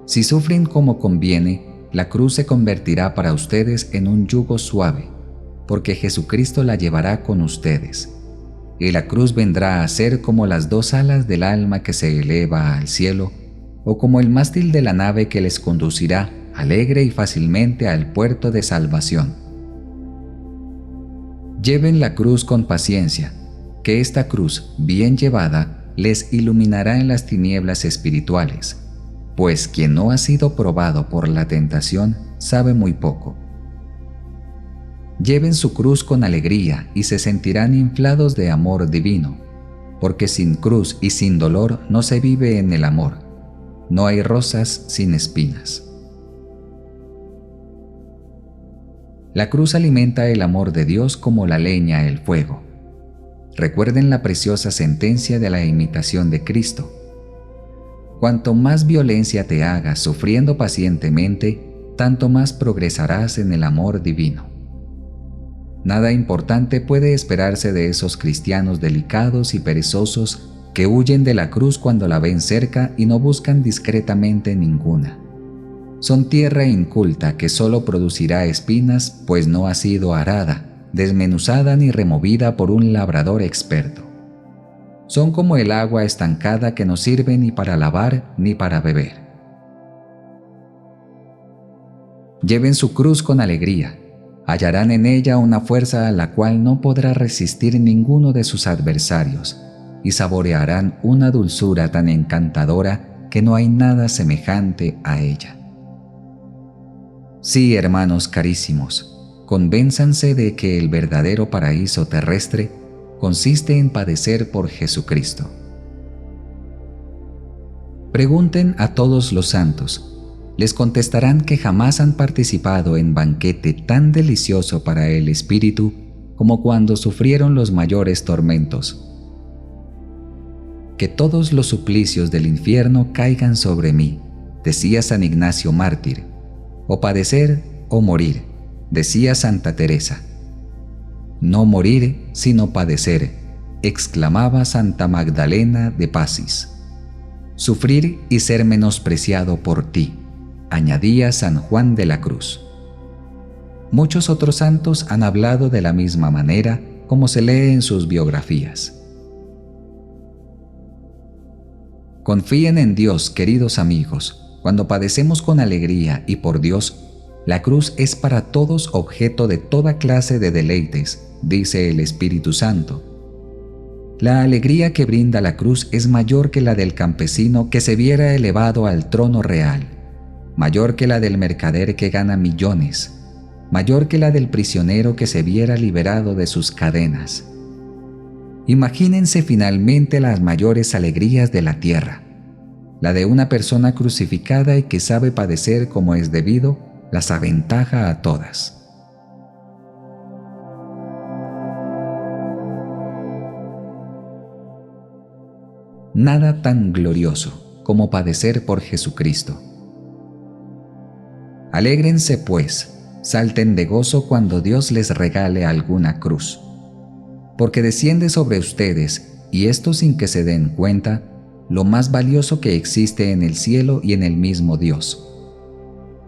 si sufren como conviene, la cruz se convertirá para ustedes en un yugo suave, porque Jesucristo la llevará con ustedes, y la cruz vendrá a ser como las 2 alas del alma que se eleva al cielo, o como el mástil de la nave que les conducirá alegre y fácilmente al puerto de salvación. Lleven la cruz con paciencia, que esta cruz, bien llevada, les iluminará en las tinieblas espirituales, pues quien no ha sido probado por la tentación sabe muy poco. Lleven su cruz con alegría y se sentirán inflados de amor divino, porque sin cruz y sin dolor no se vive en el amor. No hay rosas sin espinas. La cruz alimenta el amor de Dios como la leña el fuego. Recuerden la preciosa sentencia de la imitación de Cristo. Cuanto más violencia te hagas sufriendo pacientemente, tanto más progresarás en el amor divino. Nada importante puede esperarse de esos cristianos delicados y perezosos que huyen de la cruz cuando la ven cerca y no buscan discretamente ninguna. Son tierra inculta que solo producirá espinas, pues no ha sido arada, desmenuzada ni removida por un labrador experto. Son como el agua estancada que no sirve ni para lavar ni para beber. Lleven su cruz con alegría, Hallarán en ella una fuerza a la cual no podrá resistir ninguno de sus adversarios, y saborearán una dulzura tan encantadora que no hay nada semejante a ella. Sí, hermanos carísimos, convénzanse de que el verdadero paraíso terrestre consiste en padecer por Jesucristo. Pregunten a todos los santos. Les contestarán que jamás han participado en banquete tan delicioso para el espíritu como cuando sufrieron los mayores tormentos. Que todos los suplicios del infierno caigan sobre mí, decía San Ignacio mártir, o padecer o morir, decía Santa Teresa. No morir, sino padecer, exclamaba Santa Magdalena de Pasis. Sufrir y ser menospreciado por ti, añadía San Juan de la Cruz. Muchos otros santos han hablado de la misma manera, como se lee en sus biografías. Confíen en Dios, queridos amigos. Cuando padecemos con alegría y por Dios, la cruz es para todos objeto de toda clase de deleites, dice el Espíritu Santo. La alegría que brinda la cruz es mayor que la del campesino que se viera elevado al trono real, mayor que la del mercader que gana millones, mayor que la del prisionero que se viera liberado de sus cadenas. Imagínense finalmente las mayores alegrías de la tierra. La de una persona crucificada y que sabe padecer como es debido, las aventaja a todas. Nada tan glorioso como padecer por Jesucristo. Alégrense pues, salten de gozo cuando Dios les regale alguna cruz, porque desciende sobre ustedes, y esto sin que se den cuenta, lo más valioso que existe en el cielo y en el mismo Dios.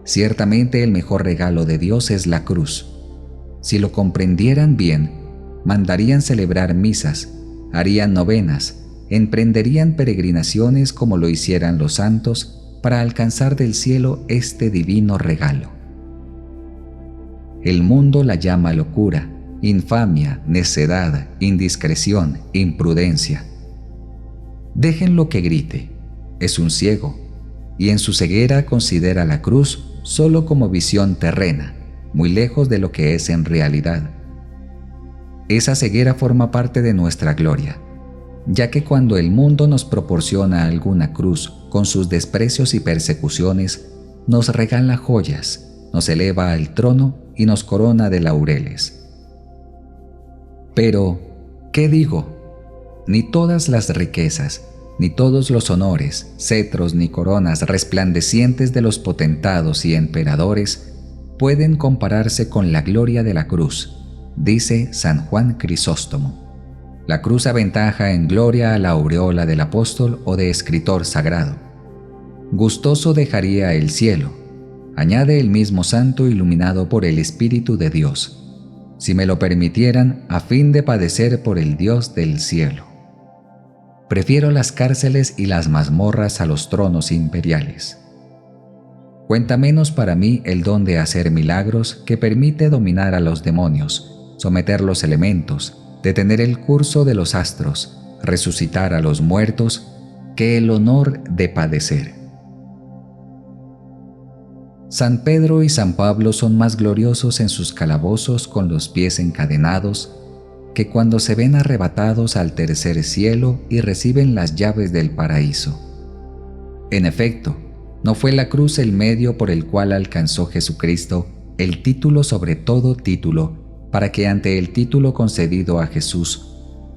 Ciertamente el mejor regalo de Dios es la cruz. Si lo comprendieran bien, mandarían celebrar misas, harían novenas, emprenderían peregrinaciones como lo hicieran los santos para alcanzar del cielo este divino regalo. El mundo la llama locura, infamia, necedad, indiscreción, imprudencia. Déjenlo que grite, es un ciego, y en su ceguera considera la cruz solo como visión terrena, muy lejos de lo que es en realidad. Esa ceguera forma parte de nuestra gloria, ya que cuando el mundo nos proporciona alguna cruz con sus desprecios y persecuciones, nos regala joyas, nos eleva al trono y nos corona de laureles. Pero, ¿qué digo? Ni todas las riquezas, ni todos los honores, cetros ni coronas resplandecientes de los potentados y emperadores pueden compararse con la gloria de la cruz, dice San Juan Crisóstomo. La cruz aventaja en gloria a la aureola del apóstol o de escritor sagrado. Gustoso dejaría el cielo, añade el mismo santo iluminado por el Espíritu de Dios, si me lo permitieran, a fin de padecer por el Dios del cielo. Prefiero las cárceles y las mazmorras a los tronos imperiales. Cuenta menos para mí el don de hacer milagros que permite dominar a los demonios, someter los elementos, detener el curso de los astros, resucitar a los muertos, que el honor de padecer. San Pedro y San Pablo son más gloriosos en sus calabozos con los pies encadenados que cuando se ven arrebatados al tercer cielo y reciben las llaves del paraíso. En efecto, no fue la cruz el medio por el cual alcanzó Jesucristo el título sobre todo título, para que ante el título concedido a Jesús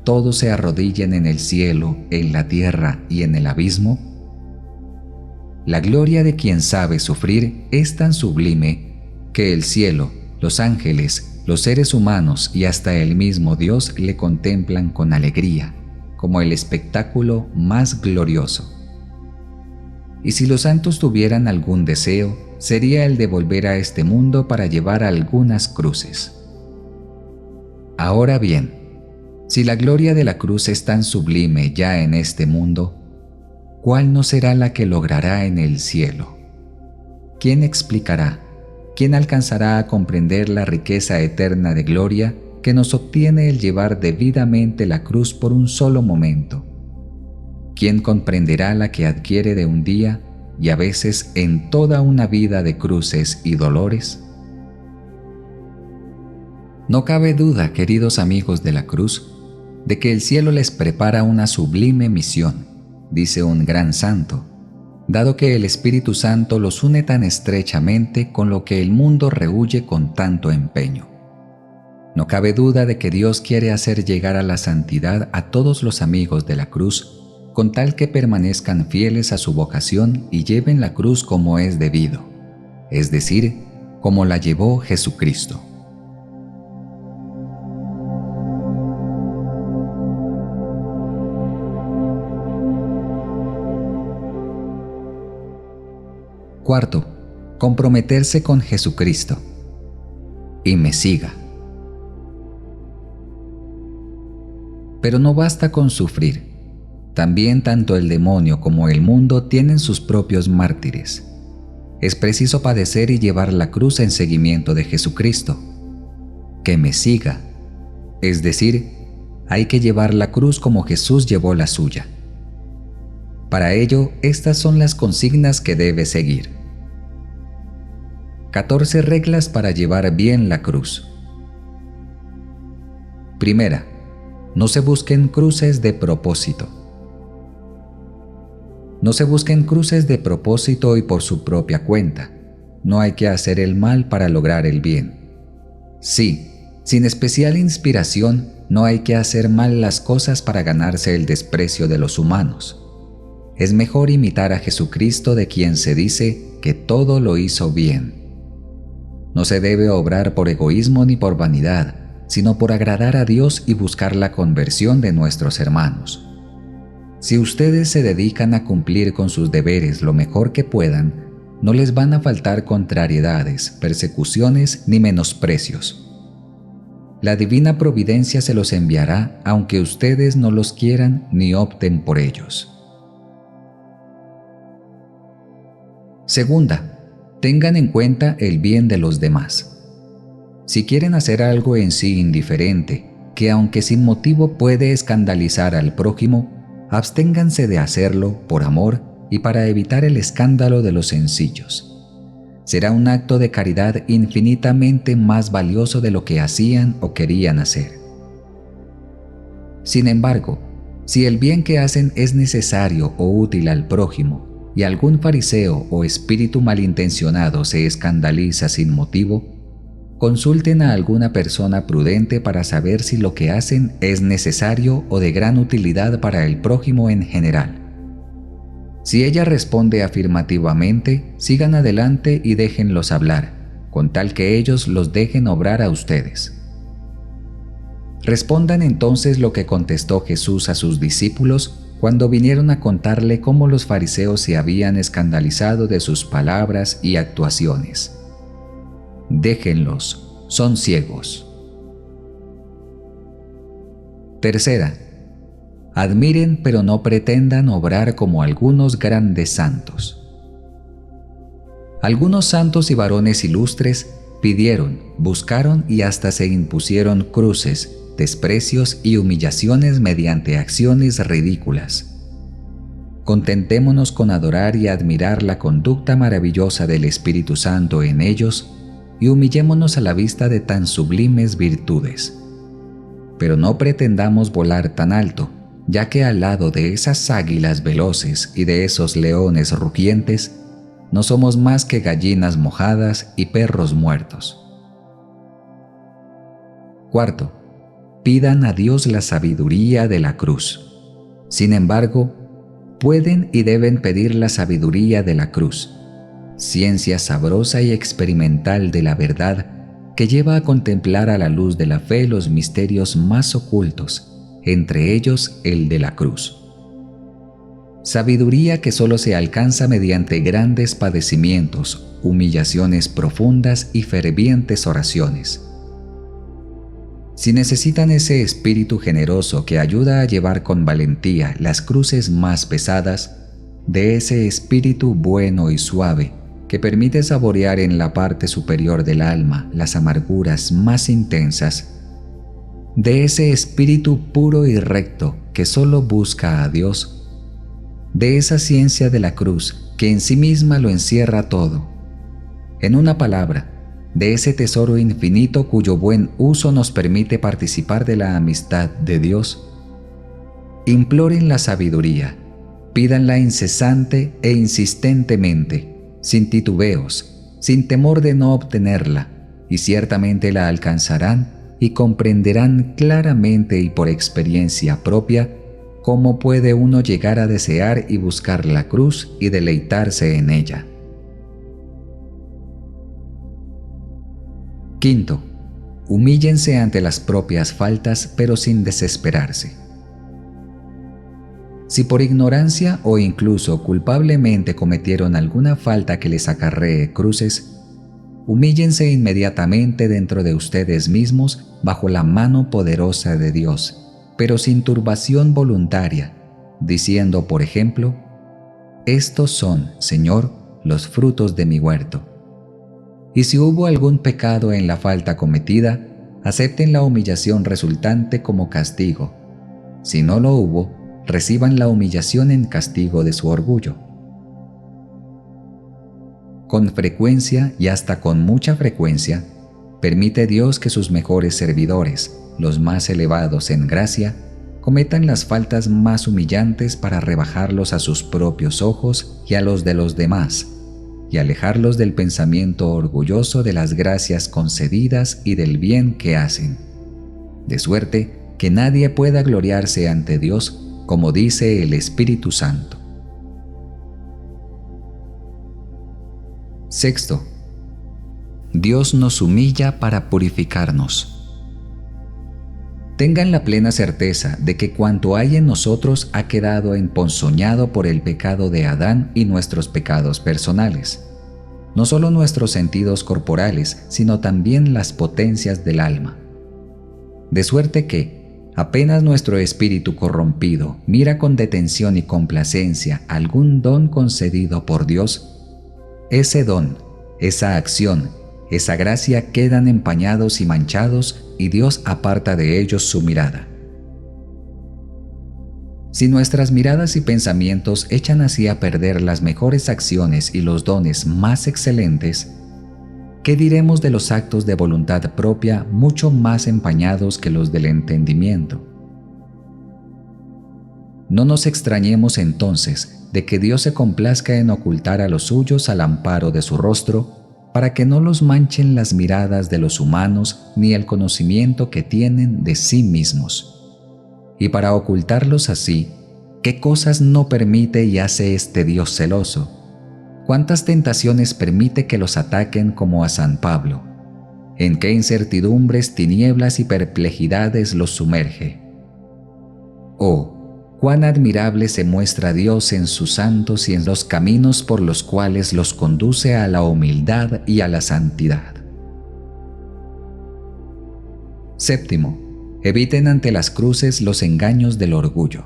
todos se arrodillen en el cielo, en la tierra y en el abismo. La gloria de quien sabe sufrir es tan sublime que el cielo, los ángeles, los seres humanos y hasta el mismo Dios le contemplan con alegría, como el espectáculo más glorioso. Y si los santos tuvieran algún deseo, sería el de volver a este mundo para llevar algunas cruces. Ahora bien, si la gloria de la cruz es tan sublime ya en este mundo, ¿cuál no será la que logrará en el cielo? ¿Quién explicará? ¿quién alcanzará a comprender la riqueza eterna de gloria que nos obtiene el llevar debidamente la cruz por un solo momento? ¿Quién comprenderá la que adquiere de un día y a veces en toda una vida de cruces y dolores? No cabe duda, queridos amigos de la cruz, de que el cielo les prepara una sublime misión, dice un gran santo, dado que el Espíritu Santo los une tan estrechamente con lo que el mundo rehúye con tanto empeño. No cabe duda de que Dios quiere hacer llegar a la santidad a todos los amigos de la cruz, con tal que permanezcan fieles a su vocación y lleven la cruz como es debido, es decir, como la llevó Jesucristo. Cuarto, comprometerse con Jesucristo. Y me siga. Pero no basta con sufrir. También tanto el demonio como el mundo tienen sus propios mártires. Es preciso padecer y llevar la cruz en seguimiento de Jesucristo. Que me siga. Es decir, hay que llevar la cruz como Jesús llevó la suya. Para ello, estas son las consignas que debe seguir. 14 reglas para llevar bien la cruz. Primera, no se busquen cruces de propósito. No se busquen cruces de propósito y por su propia cuenta. No hay que hacer el mal para lograr el bien. Sí, sin especial inspiración, no hay que hacer mal las cosas para ganarse el desprecio de los humanos. Es mejor imitar a Jesucristo, de quien se dice que todo lo hizo bien. No se debe obrar por egoísmo ni por vanidad, sino por agradar a Dios y buscar la conversión de nuestros hermanos. Si ustedes se dedican a cumplir con sus deberes lo mejor que puedan, no les van a faltar contrariedades, persecuciones ni menosprecios. La divina providencia se los enviará aunque ustedes no los quieran ni opten por ellos. Segunda, tengan en cuenta el bien de los demás. Si quieren hacer algo en sí indiferente, que aunque sin motivo puede escandalizar al prójimo, absténganse de hacerlo por amor y para evitar el escándalo de los sencillos. Será un acto de caridad infinitamente más valioso de lo que hacían o querían hacer. Sin embargo, si el bien que hacen es necesario o útil al prójimo, y algún fariseo o espíritu malintencionado se escandaliza sin motivo, consulten a alguna persona prudente para saber si lo que hacen es necesario o de gran utilidad para el prójimo en general. Si ella responde afirmativamente, sigan adelante y déjenlos hablar, con tal que ellos los dejen obrar a ustedes. Respondan entonces lo que contestó Jesús a sus discípulos cuando vinieron a contarle cómo los fariseos se habían escandalizado de sus palabras y actuaciones. Déjenlos, son ciegos. Tercera, admiren pero no pretendan obrar como algunos grandes santos. Algunos santos y varones ilustres pidieron, buscaron y hasta se impusieron cruces, desprecios y humillaciones mediante acciones ridículas. Contentémonos con adorar y admirar la conducta maravillosa del Espíritu Santo en ellos y humillémonos a la vista de tan sublimes virtudes. Pero no pretendamos volar tan alto, ya que al lado de esas águilas veloces y de esos leones rugientes, no somos más que gallinas mojadas y perros muertos. Cuarto, pidan a Dios la sabiduría de la cruz. Sin embargo, pueden y deben pedir la sabiduría de la cruz, ciencia sabrosa y experimental de la verdad que lleva a contemplar a la luz de la fe los misterios más ocultos, entre ellos el de la cruz. Sabiduría que solo se alcanza mediante grandes padecimientos, humillaciones profundas y fervientes oraciones. Si necesitan ese espíritu generoso que ayuda a llevar con valentía las cruces más pesadas, de ese espíritu bueno y suave, que permite saborear en la parte superior del alma las amarguras más intensas, de ese espíritu puro y recto que solo busca a Dios, de esa ciencia de la cruz que en sí misma lo encierra todo. En una palabra, de ese tesoro infinito cuyo buen uso nos permite participar de la amistad de Dios. Imploren la sabiduría, pídanla incesante e insistentemente, sin titubeos, sin temor de no obtenerla, y ciertamente la alcanzarán y comprenderán claramente y por experiencia propia cómo puede uno llegar a desear y buscar la cruz y deleitarse en ella. Quinto, humíllense ante las propias faltas, pero sin desesperarse. Si por ignorancia o incluso culpablemente cometieron alguna falta que les acarree cruces, humíllense inmediatamente dentro de ustedes mismos bajo la mano poderosa de Dios, pero sin turbación voluntaria, diciendo, por ejemplo: «Estos son, Señor, los frutos de mi huerto». Y si hubo algún pecado en la falta cometida, acepten la humillación resultante como castigo. Si no lo hubo, reciban la humillación en castigo de su orgullo. Con frecuencia y hasta con mucha frecuencia, permite Dios que sus mejores servidores, los más elevados en gracia, cometan las faltas más humillantes para rebajarlos a sus propios ojos y a los de los demás, y alejarlos del pensamiento orgulloso de las gracias concedidas y del bien que hacen, de suerte que nadie pueda gloriarse ante Dios, como dice el Espíritu Santo. Sexto, Dios nos humilla para purificarnos. Tengan la plena certeza de que cuanto hay en nosotros ha quedado emponzoñado por el pecado de Adán y nuestros pecados personales. No solo nuestros sentidos corporales, sino también las potencias del alma. De suerte que, apenas nuestro espíritu corrompido mira con detención y complacencia algún don concedido por Dios, ese don, esa acción, esa gracia quedan empañados y manchados, y Dios aparta de ellos su mirada. Si nuestras miradas y pensamientos echan así a perder las mejores acciones y los dones más excelentes, ¿qué diremos de los actos de voluntad propia mucho más empañados que los del entendimiento? No nos extrañemos entonces de que Dios se complazca en ocultar a los suyos al amparo de su rostro, para que no los manchen las miradas de los humanos ni el conocimiento que tienen de sí mismos. Y para ocultarlos así, ¿qué cosas no permite y hace este Dios celoso? ¿Cuántas tentaciones permite que los ataquen como a San Pablo? ¿En qué incertidumbres, tinieblas y perplejidades los sumerge? Oh, cuán admirable se muestra Dios en sus santos y en los caminos por los cuales los conduce a la humildad y a la santidad. Séptimo, eviten ante las cruces los engaños del orgullo.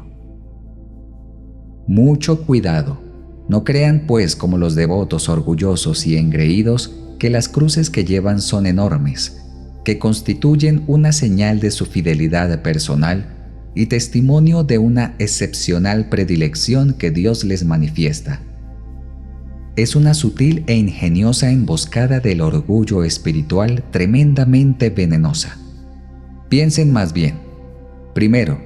Mucho cuidado. No crean pues como los devotos orgullosos y engreídos que las cruces que llevan son enormes, que constituyen una señal de su fidelidad personal y testimonio de una excepcional predilección que Dios les manifiesta. Es una sutil e ingeniosa emboscada del orgullo espiritual tremendamente venenosa. Piensen más bien, primero,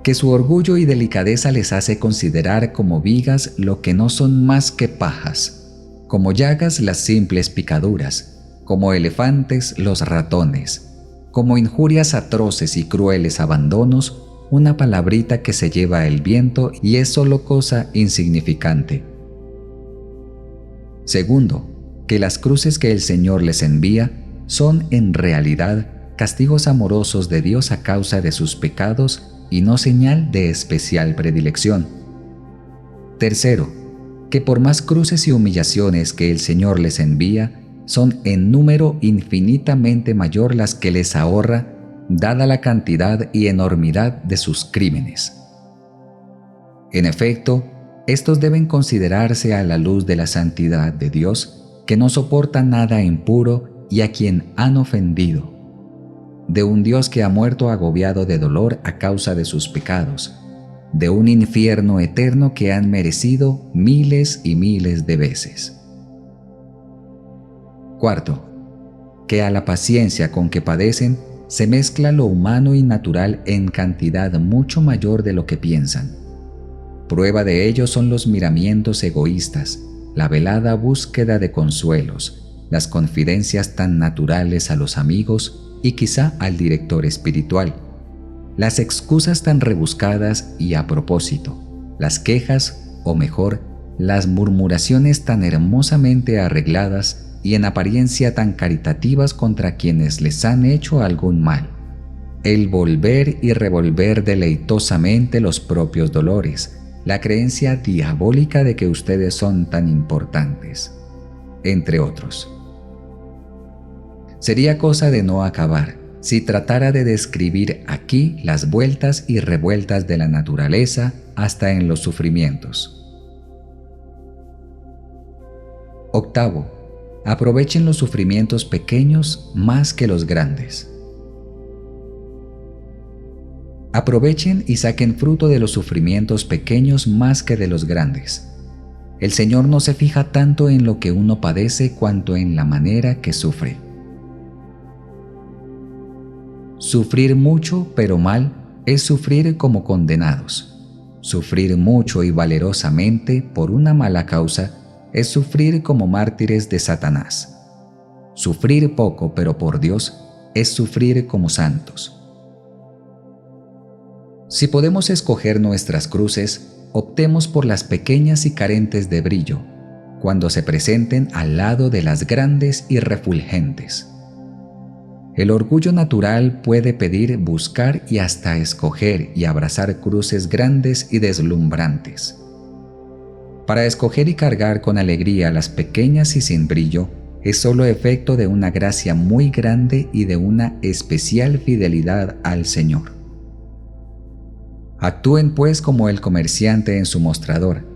que su orgullo y delicadeza les hace considerar como vigas lo que no son más que pajas, como llagas las simples picaduras, como elefantes los ratones, como injurias atroces y crueles abandonos, una palabrita que se lleva el viento y es solo cosa insignificante. Segundo, que las cruces que el Señor les envía son en realidad castigos amorosos de Dios a causa de sus pecados y no señal de especial predilección. Tercero, que por más cruces y humillaciones que el Señor les envía, son en número infinitamente mayor las que les ahorra, dada la cantidad y enormidad de sus crímenes. En efecto, estos deben considerarse a la luz de la santidad de Dios que no soporta nada impuro y a quien han ofendido, de un Dios que ha muerto agobiado de dolor a causa de sus pecados, de un infierno eterno que han merecido miles y miles de veces. Cuarto, que a la paciencia con que padecen se mezcla lo humano y natural en cantidad mucho mayor de lo que piensan. Prueba de ello son los miramientos egoístas, la velada búsqueda de consuelos, las confidencias tan naturales a los amigos y quizá al director espiritual, las excusas tan rebuscadas y a propósito, las quejas, o mejor, las murmuraciones tan hermosamente arregladas y en apariencia tan caritativas contra quienes les han hecho algún mal, el volver y revolver deleitosamente los propios dolores, la creencia diabólica de que ustedes son tan importantes, entre otros. Sería cosa de no acabar si tratara de describir aquí las vueltas y revueltas de la naturaleza hasta en los sufrimientos. Octavo, aprovechen los sufrimientos pequeños más que los grandes. Aprovechen y saquen fruto de los sufrimientos pequeños más que de los grandes. El Señor no se fija tanto en lo que uno padece cuanto en la manera que sufre. Sufrir mucho pero mal es sufrir como condenados. Sufrir mucho y valerosamente por una mala causa es sufrir como mártires de Satanás. Sufrir poco pero por Dios es sufrir como santos. Si podemos escoger nuestras cruces, optemos por las pequeñas y carentes de brillo, cuando se presenten al lado de las grandes y refulgentes. El orgullo natural puede pedir, buscar y hasta escoger y abrazar cruces grandes y deslumbrantes. Para escoger y cargar con alegría las pequeñas y sin brillo, es solo efecto de una gracia muy grande y de una especial fidelidad al Señor. Actúen pues como el comerciante en su mostrador.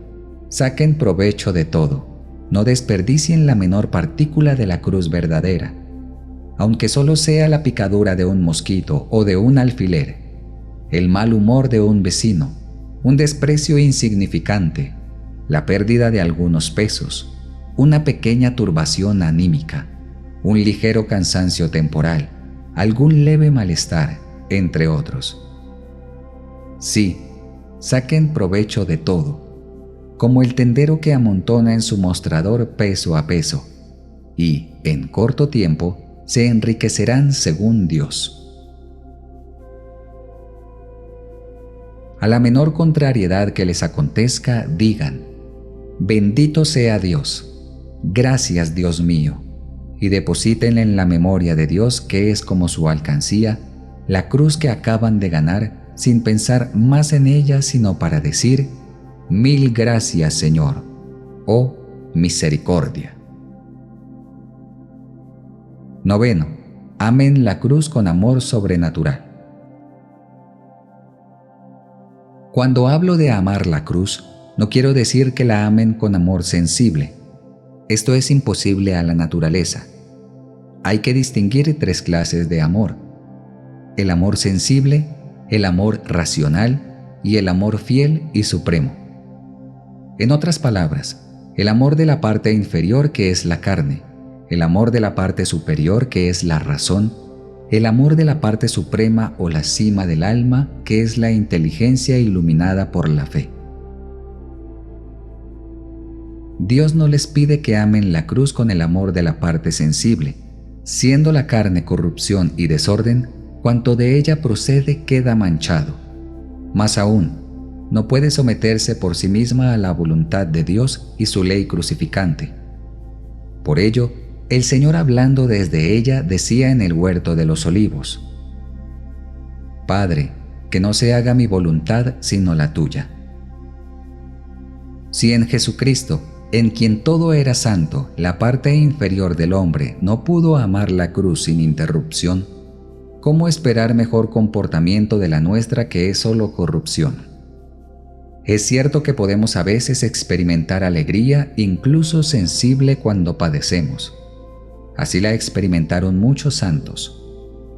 Saquen provecho de todo. No desperdicien la menor partícula de la cruz verdadera, aunque solo sea la picadura de un mosquito o de un alfiler, el mal humor de un vecino, un desprecio insignificante, la pérdida de algunos pesos, una pequeña turbación anímica, un ligero cansancio temporal, algún leve malestar, entre otros. Sí, saquen provecho de todo, como el tendero que amontona en su mostrador peso a peso, y, en corto tiempo, se enriquecerán según Dios. A la menor contrariedad que les acontezca, digan: bendito sea Dios, gracias Dios mío, y depositen en la memoria de Dios, que es como su alcancía, la cruz que acaban de ganar, sin pensar más en ella sino para decir: mil gracias, Señor, oh misericordia. Noveno, amen la cruz con amor sobrenatural. Cuando hablo de amar la cruz, no quiero decir que la amen con amor sensible. Esto es imposible a la naturaleza. Hay que distinguir tres clases de amor: el amor sensible, el amor racional y el amor fiel y supremo. En otras palabras, el amor de la parte inferior, que es la carne, el amor de la parte superior, que es la razón, el amor de la parte suprema o la cima del alma, que es la inteligencia iluminada por la fe. Dios no les pide que amen la cruz con el amor de la parte sensible, siendo la carne corrupción y desorden. Cuanto de ella procede queda manchado. Más aún, no puede someterse por sí misma a la voluntad de Dios y su ley crucificante. Por ello, el Señor, hablando desde ella, decía en el huerto de los olivos: Padre, que no se haga mi voluntad sino la tuya. Si en Jesucristo, en quien todo era santo, la parte inferior del hombre no pudo amar la cruz sin interrupción, ¿cómo esperar mejor comportamiento de la nuestra, que es solo corrupción? Es cierto que podemos a veces experimentar alegría, incluso sensible, cuando padecemos. Así la experimentaron muchos santos.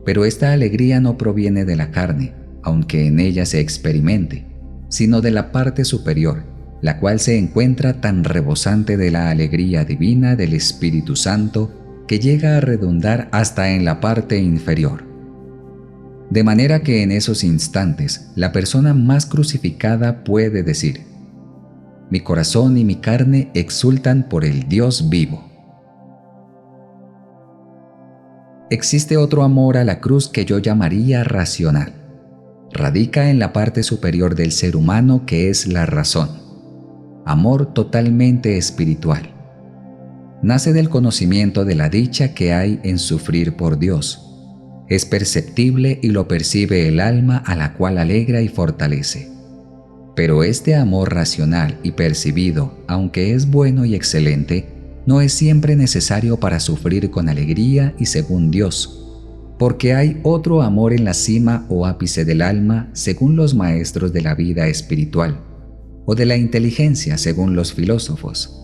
Pero esta alegría no proviene de la carne, aunque en ella se experimente, sino de la parte superior, la cual se encuentra tan rebosante de la alegría divina del Espíritu Santo que llega a redundar hasta en la parte inferior. De manera que en esos instantes la persona más crucificada puede decir: mi corazón y mi carne exultan por el Dios vivo. Existe otro amor a la cruz que yo llamaría racional. Radica en la parte superior del ser humano, que es la razón. Amor totalmente espiritual. Nace del conocimiento de la dicha que hay en sufrir por Dios. Es perceptible y lo percibe el alma, a la cual alegra y fortalece. Pero este amor racional y percibido, aunque es bueno y excelente, no es siempre necesario para sufrir con alegría y según Dios, porque hay otro amor en la cima o ápice del alma, según los maestros de la vida espiritual, o de la inteligencia, según los filósofos.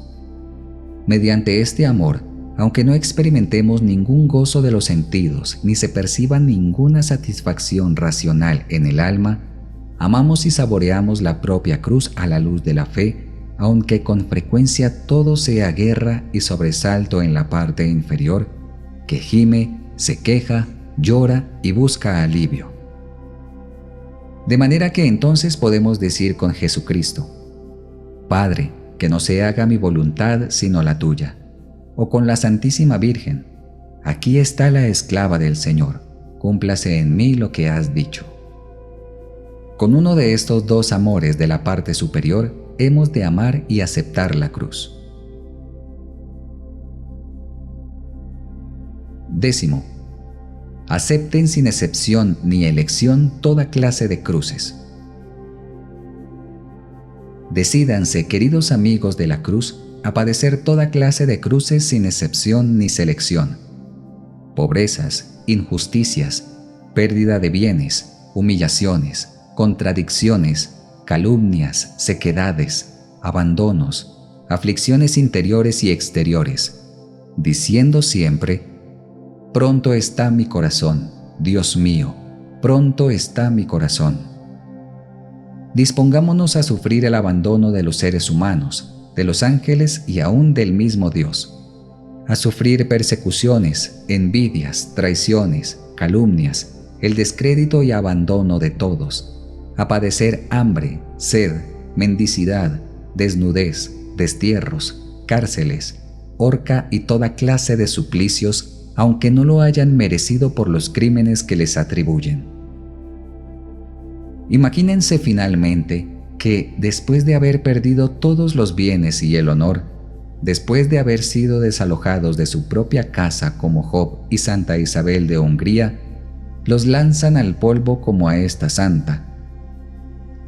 Mediante este amor, aunque no experimentemos ningún gozo de los sentidos, ni se perciba ninguna satisfacción racional en el alma, amamos y saboreamos la propia cruz a la luz de la fe, aunque con frecuencia todo sea guerra y sobresalto en la parte inferior, que gime, se queja, llora y busca alivio. De manera que entonces podemos decir con Jesucristo: Padre, que no se haga mi voluntad sino la tuya. O con la Santísima Virgen: aquí está la esclava del Señor, cúmplase en mí lo que has dicho. Con uno de estos dos amores de la parte superior, hemos de amar y aceptar la cruz. 10. Acepten sin excepción ni elección toda clase de cruces. Decídanse, queridos amigos de la cruz, a padecer toda clase de cruces sin excepción ni selección. Pobrezas, injusticias, pérdida de bienes, humillaciones, contradicciones, calumnias, sequedades, abandonos, aflicciones interiores y exteriores, diciendo siempre: pronto está mi corazón, Dios mío, pronto está mi corazón. Dispongámonos a sufrir el abandono de los seres humanos, de los ángeles y aún del mismo Dios, a sufrir persecuciones, envidias, traiciones, calumnias, el descrédito y abandono de todos, a padecer hambre, sed, mendicidad, desnudez, destierros, cárceles, horca y toda clase de suplicios, aunque no lo hayan merecido por los crímenes que les atribuyen. Imagínense finalmente que, después de haber perdido todos los bienes y el honor, después de haber sido desalojados de su propia casa como Job y Santa Isabel de Hungría, los lanzan al polvo como a esta santa.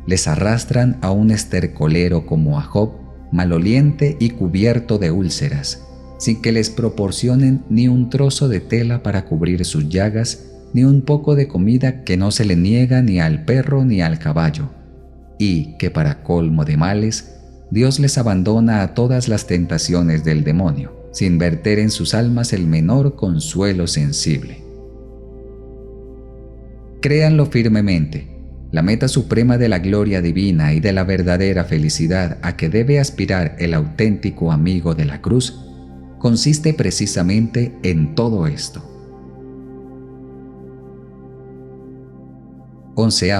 Les arrastran a un estercolero como a Job, maloliente y cubierto de úlceras, sin que les proporcionen ni un trozo de tela para cubrir sus llagas, ni un poco de comida que no se le niega ni al perro ni al caballo, y que para colmo de males, Dios les abandona a todas las tentaciones del demonio, sin verter en sus almas el menor consuelo sensible. Créanlo firmemente. La meta suprema de la gloria divina y de la verdadera felicidad a que debe aspirar el auténtico amigo de la cruz consiste precisamente en todo esto. 11.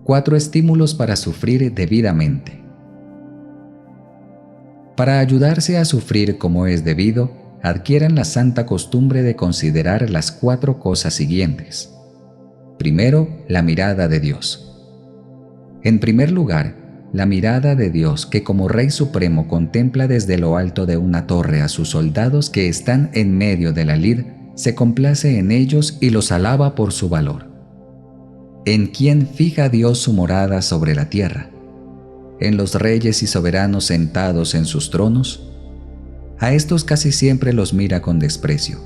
4 estímulos para sufrir debidamente. Para ayudarse a sufrir como es debido, adquieran la santa costumbre de considerar las 4 cosas siguientes. Primero, la mirada de Dios. En primer lugar, la mirada de Dios, que como Rey Supremo contempla desde lo alto de una torre a sus soldados que están en medio de la lid, se complace en ellos y los alaba por su valor. ¿En quién fija Dios su morada sobre la tierra? ¿En los reyes y soberanos sentados en sus tronos? A estos casi siempre los mira con desprecio.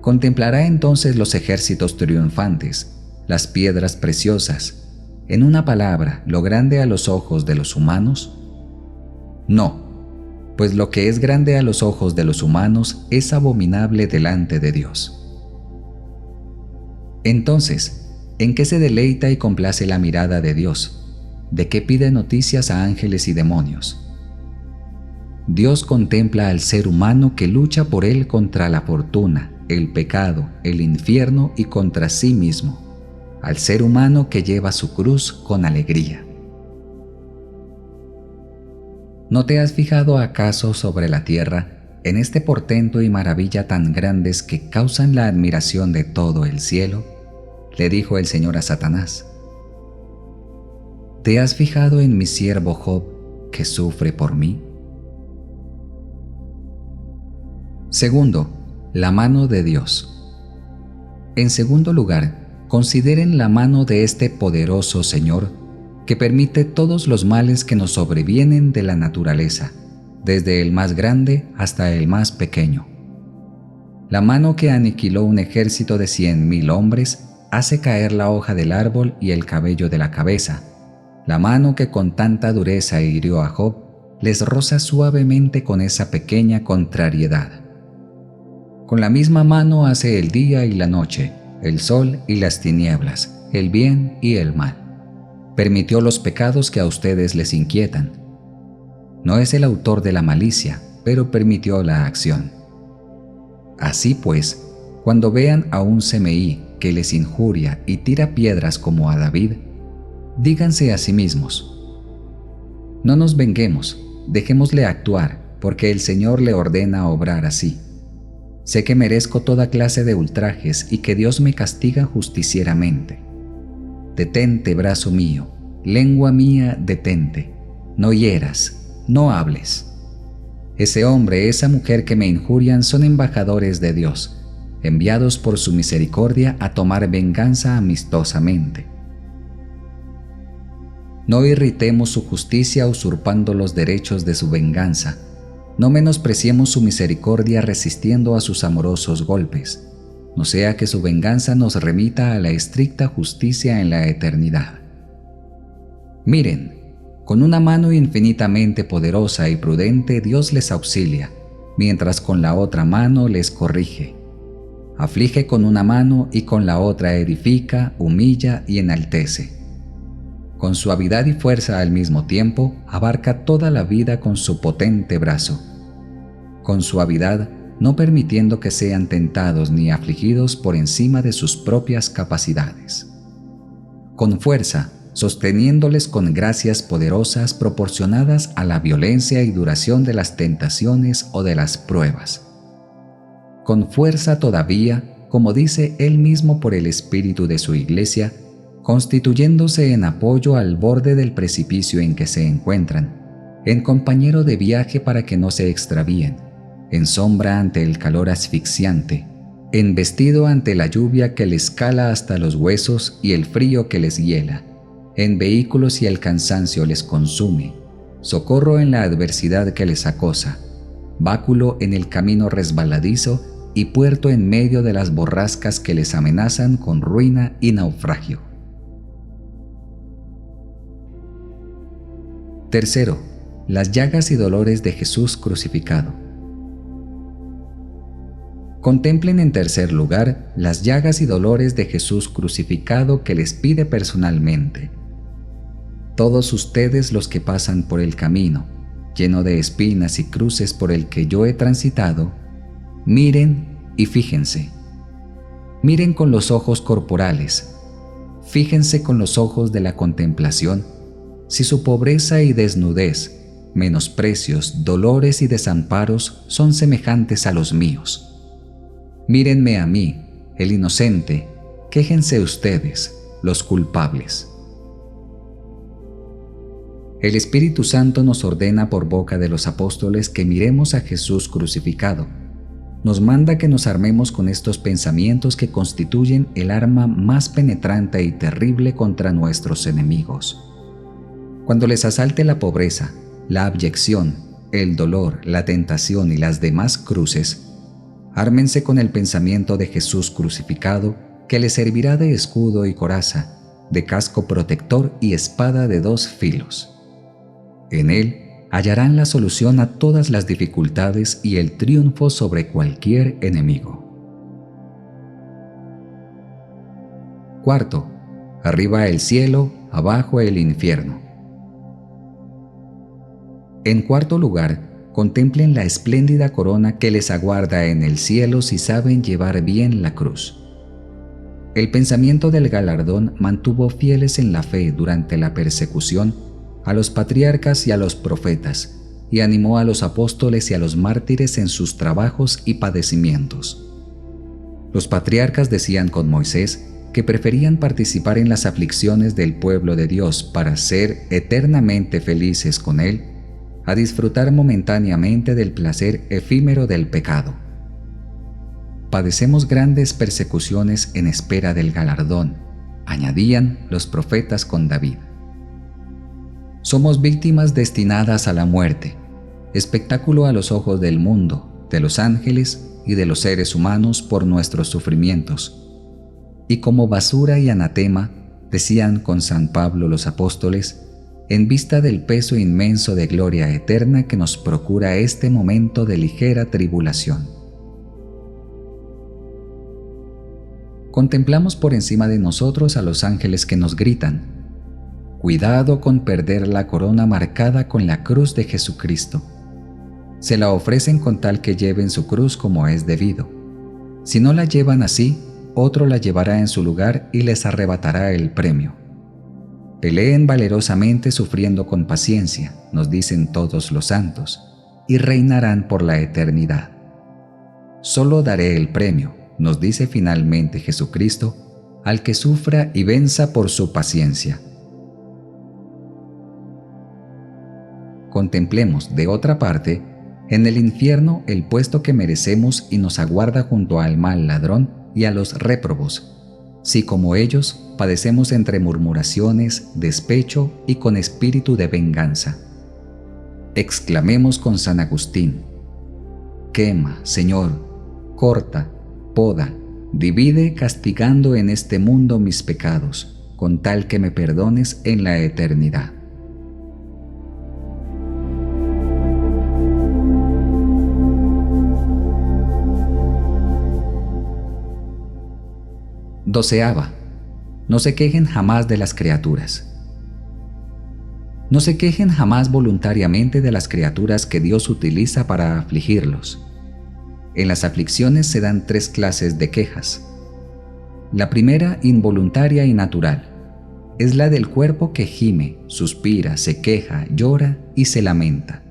Contemplará entonces los ejércitos triunfantes, las piedras preciosas, en una palabra, lo grande a los ojos de los humanos? No, pues lo que es grande a los ojos de los humanos es abominable delante de Dios. Entonces, ¿en qué se deleita y complace la mirada de Dios? ¿De qué pide noticias a ángeles y demonios? Dios contempla al ser humano que lucha por él contra la fortuna, el pecado, el infierno y contra sí mismo, al ser humano que lleva su cruz con alegría. ¿No te has fijado acaso sobre la tierra en este portento y maravilla tan grandes que causan la admiración de todo el cielo? Le dijo el Señor a Satanás. ¿Te has fijado en mi siervo Job, que sufre por mí? Segundo, la mano de Dios. En segundo lugar, consideren la mano de este poderoso Señor que permite todos los males que nos sobrevienen de la naturaleza, desde el más grande hasta el más pequeño. La mano que aniquiló un ejército de 100,000 hombres hace caer la hoja del árbol y el cabello de la cabeza. La mano que con tanta dureza hirió a Job les roza suavemente con esa pequeña contrariedad. Con la misma mano hace el día y la noche, el sol y las tinieblas, el bien y el mal. Permitió los pecados que a ustedes les inquietan. No es el autor de la malicia, pero permitió la acción. Así pues, cuando vean a un Semeí que les injuria y tira piedras como a David, díganse a sí mismos: no nos venguemos, dejémosle actuar, porque el Señor le ordena obrar así. Sé que merezco toda clase de ultrajes y que Dios me castiga justicieramente. Detente, brazo mío, lengua mía, detente. No hieras, no hables. Ese hombre, esa mujer que me injurian son embajadores de Dios, enviados por su misericordia a tomar venganza amistosamente. No irritemos su justicia usurpando los derechos de su venganza. No menospreciemos su misericordia resistiendo a sus amorosos golpes, no sea que su venganza nos remita a la estricta justicia en la eternidad. Miren, con una mano infinitamente poderosa y prudente Dios les auxilia, mientras con la otra mano les corrige. Aflige con una mano y con la otra edifica, humilla y enaltece. Con suavidad y fuerza al mismo tiempo, abarca toda la vida con su potente brazo. Con suavidad, no permitiendo que sean tentados ni afligidos por encima de sus propias capacidades. Con fuerza, sosteniéndoles con gracias poderosas proporcionadas a la violencia y duración de las tentaciones o de las pruebas. Con fuerza todavía, como dice él mismo por el Espíritu de su Iglesia, constituyéndose en apoyo al borde del precipicio en que se encuentran, en compañero de viaje para que no se extravíen, en sombra ante el calor asfixiante, en vestido ante la lluvia que les cala hasta los huesos y el frío que les hiela, en vehículos si el cansancio les consume, socorro en la adversidad que les acosa, báculo en el camino resbaladizo y puerto en medio de las borrascas que les amenazan con ruina y naufragio. Tercero, las llagas y dolores de Jesús crucificado. Contemplen en tercer lugar las llagas y dolores de Jesús crucificado que les pide personalmente. Todos ustedes los que pasan por el camino, lleno de espinas y cruces por el que yo he transitado, miren y fíjense. Miren con los ojos corporales, fíjense con los ojos de la contemplación, si su pobreza y desnudez, menosprecios, dolores y desamparos son semejantes a los míos. Mírenme a mí, el inocente, quéjense ustedes, los culpables. El Espíritu Santo nos ordena por boca de los apóstoles que miremos a Jesús crucificado. Nos manda que nos armemos con estos pensamientos que constituyen el arma más penetrante y terrible contra nuestros enemigos. Cuando les asalte la pobreza, la abyección, el dolor, la tentación y las demás cruces, ármense con el pensamiento de Jesús crucificado, que les servirá de escudo y coraza, de casco protector y espada de 2 filos. En él hallarán la solución a todas las dificultades y el triunfo sobre cualquier enemigo. Cuarto, arriba el cielo, abajo el infierno. En cuarto lugar, contemplen la espléndida corona que les aguarda en el cielo si saben llevar bien la cruz. El pensamiento del galardón mantuvo fieles en la fe durante la persecución a los patriarcas y a los profetas, y animó a los apóstoles y a los mártires en sus trabajos y padecimientos. Los patriarcas decían con Moisés que preferían participar en las aflicciones del pueblo de Dios para ser eternamente felices con Él, a disfrutar momentáneamente del placer efímero del pecado. Padecemos grandes persecuciones en espera del galardón, añadían los profetas con David. Somos víctimas destinadas a la muerte, espectáculo a los ojos del mundo, de los ángeles y de los seres humanos por nuestros sufrimientos. Y como basura y anatema, decían con San Pablo los apóstoles, en vista del peso inmenso de gloria eterna que nos procura este momento de ligera tribulación. Contemplamos por encima de nosotros a los ángeles que nos gritan: cuidado con perder la corona marcada con la cruz de Jesucristo. Se la ofrecen con tal que lleven su cruz como es debido. Si no la llevan así, otro la llevará en su lugar y les arrebatará el premio. Peleen valerosamente sufriendo con paciencia, nos dicen todos los santos, y reinarán por la eternidad. Solo daré el premio, nos dice finalmente Jesucristo, al que sufra y venza por su paciencia. Contemplemos, de otra parte, en el infierno el puesto que merecemos y nos aguarda junto al mal ladrón y a los réprobos, si como ellos padecemos entre murmuraciones, despecho y con espíritu de venganza. Exclamemos con San Agustín: quema, Señor, corta, poda, divide castigando en este mundo mis pecados, con tal que me perdones en la eternidad. Doceava. No se quejen jamás de las criaturas. No se quejen jamás voluntariamente de las criaturas que Dios utiliza para afligirlos. En las aflicciones se dan 3 clases de quejas. La primera, involuntaria y natural, es la del cuerpo que gime, suspira, se queja, llora y se lamenta.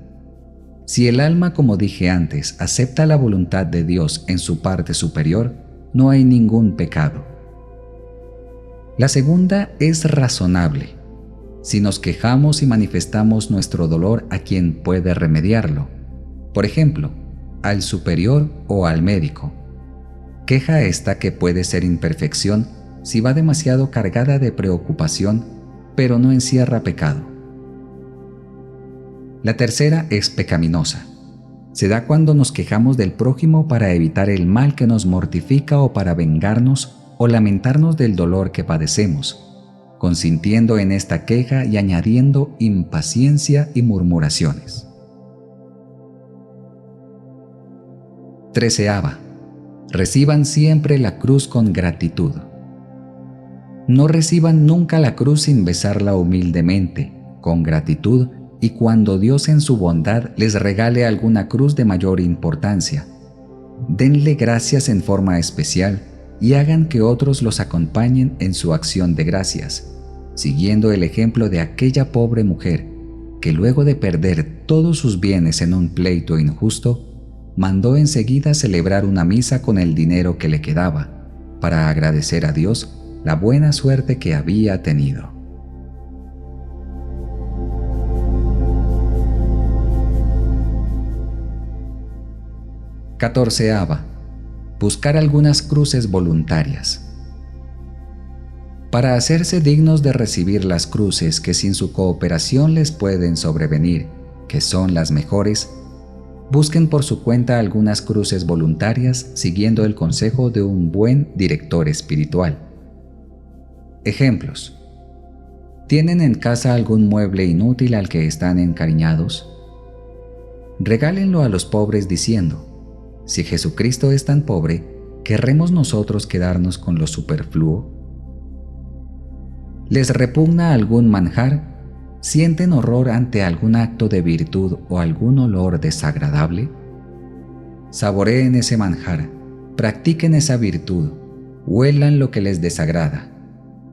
Si el alma, como dije antes, acepta la voluntad de Dios en su parte superior, no hay ningún pecado. La segunda es razonable. Si nos quejamos y manifestamos nuestro dolor a quien puede remediarlo, por ejemplo, al superior o al médico. Queja esta que puede ser imperfección si va demasiado cargada de preocupación, pero no encierra pecado. La tercera es pecaminosa. Se da cuando nos quejamos del prójimo para evitar el mal que nos mortifica o para vengarnos o lamentarnos del dolor que padecemos, consintiendo en esta queja y añadiendo impaciencia y murmuraciones. 13. Reciban siempre la cruz con gratitud. No reciban nunca la cruz sin besarla humildemente, con gratitud, y cuando Dios en su bondad les regale alguna cruz de mayor importancia, denle gracias en forma especial y hagan que otros los acompañen en su acción de gracias, siguiendo el ejemplo de aquella pobre mujer que luego de perder todos sus bienes en un pleito injusto, mandó enseguida celebrar una misa con el dinero que le quedaba, para agradecer a Dios la buena suerte que había tenido. Catorceava. Buscar algunas cruces voluntarias. Para hacerse dignos de recibir las cruces que sin su cooperación les pueden sobrevenir, que son las mejores, busquen por su cuenta algunas cruces voluntarias siguiendo el consejo de un buen director espiritual. Ejemplos: ¿Tienen en casa algún mueble inútil al que están encariñados? Regálenlo a los pobres diciendo: si Jesucristo es tan pobre, ¿querremos nosotros quedarnos con lo superfluo? ¿Les repugna algún manjar? ¿Sienten horror ante algún acto de virtud o algún olor desagradable? Saboreen ese manjar, practiquen esa virtud, huelan lo que les desagrada,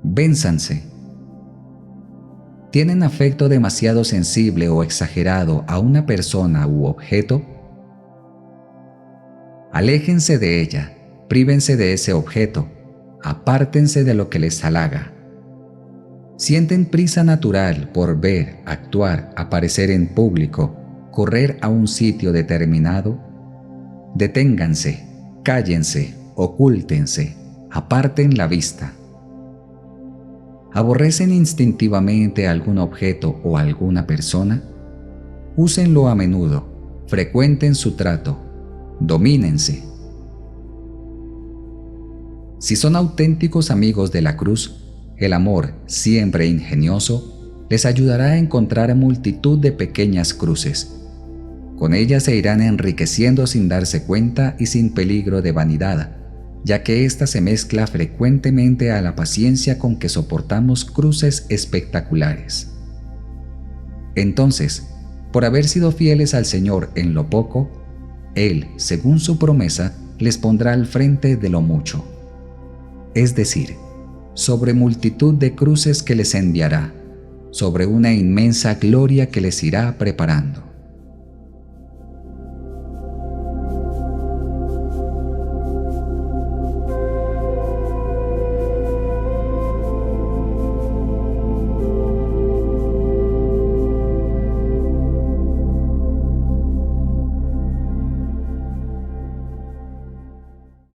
vénzanse. ¿Tienen afecto demasiado sensible o exagerado a una persona u objeto? Aléjense de ella, prívense de ese objeto, apártense de lo que les halaga. ¿Sienten prisa natural por ver, actuar, aparecer en público, correr a un sitio determinado? Deténganse, cállense, ocúltense, aparten la vista. ¿Aborrecen instintivamente algún objeto o alguna persona? Úsenlo a menudo, frecuenten su trato, domínense. Si son auténticos amigos de la cruz, el amor, siempre ingenioso, les ayudará a encontrar multitud de pequeñas cruces. Con ellas se irán enriqueciendo sin darse cuenta y sin peligro de vanidad, ya que ésta se mezcla frecuentemente a la paciencia con que soportamos cruces espectaculares. Entonces, por haber sido fieles al Señor en lo poco, Él, según su promesa, les pondrá al frente de lo mucho, es decir, sobre multitud de cruces que les enviará, sobre una inmensa gloria que les irá preparando.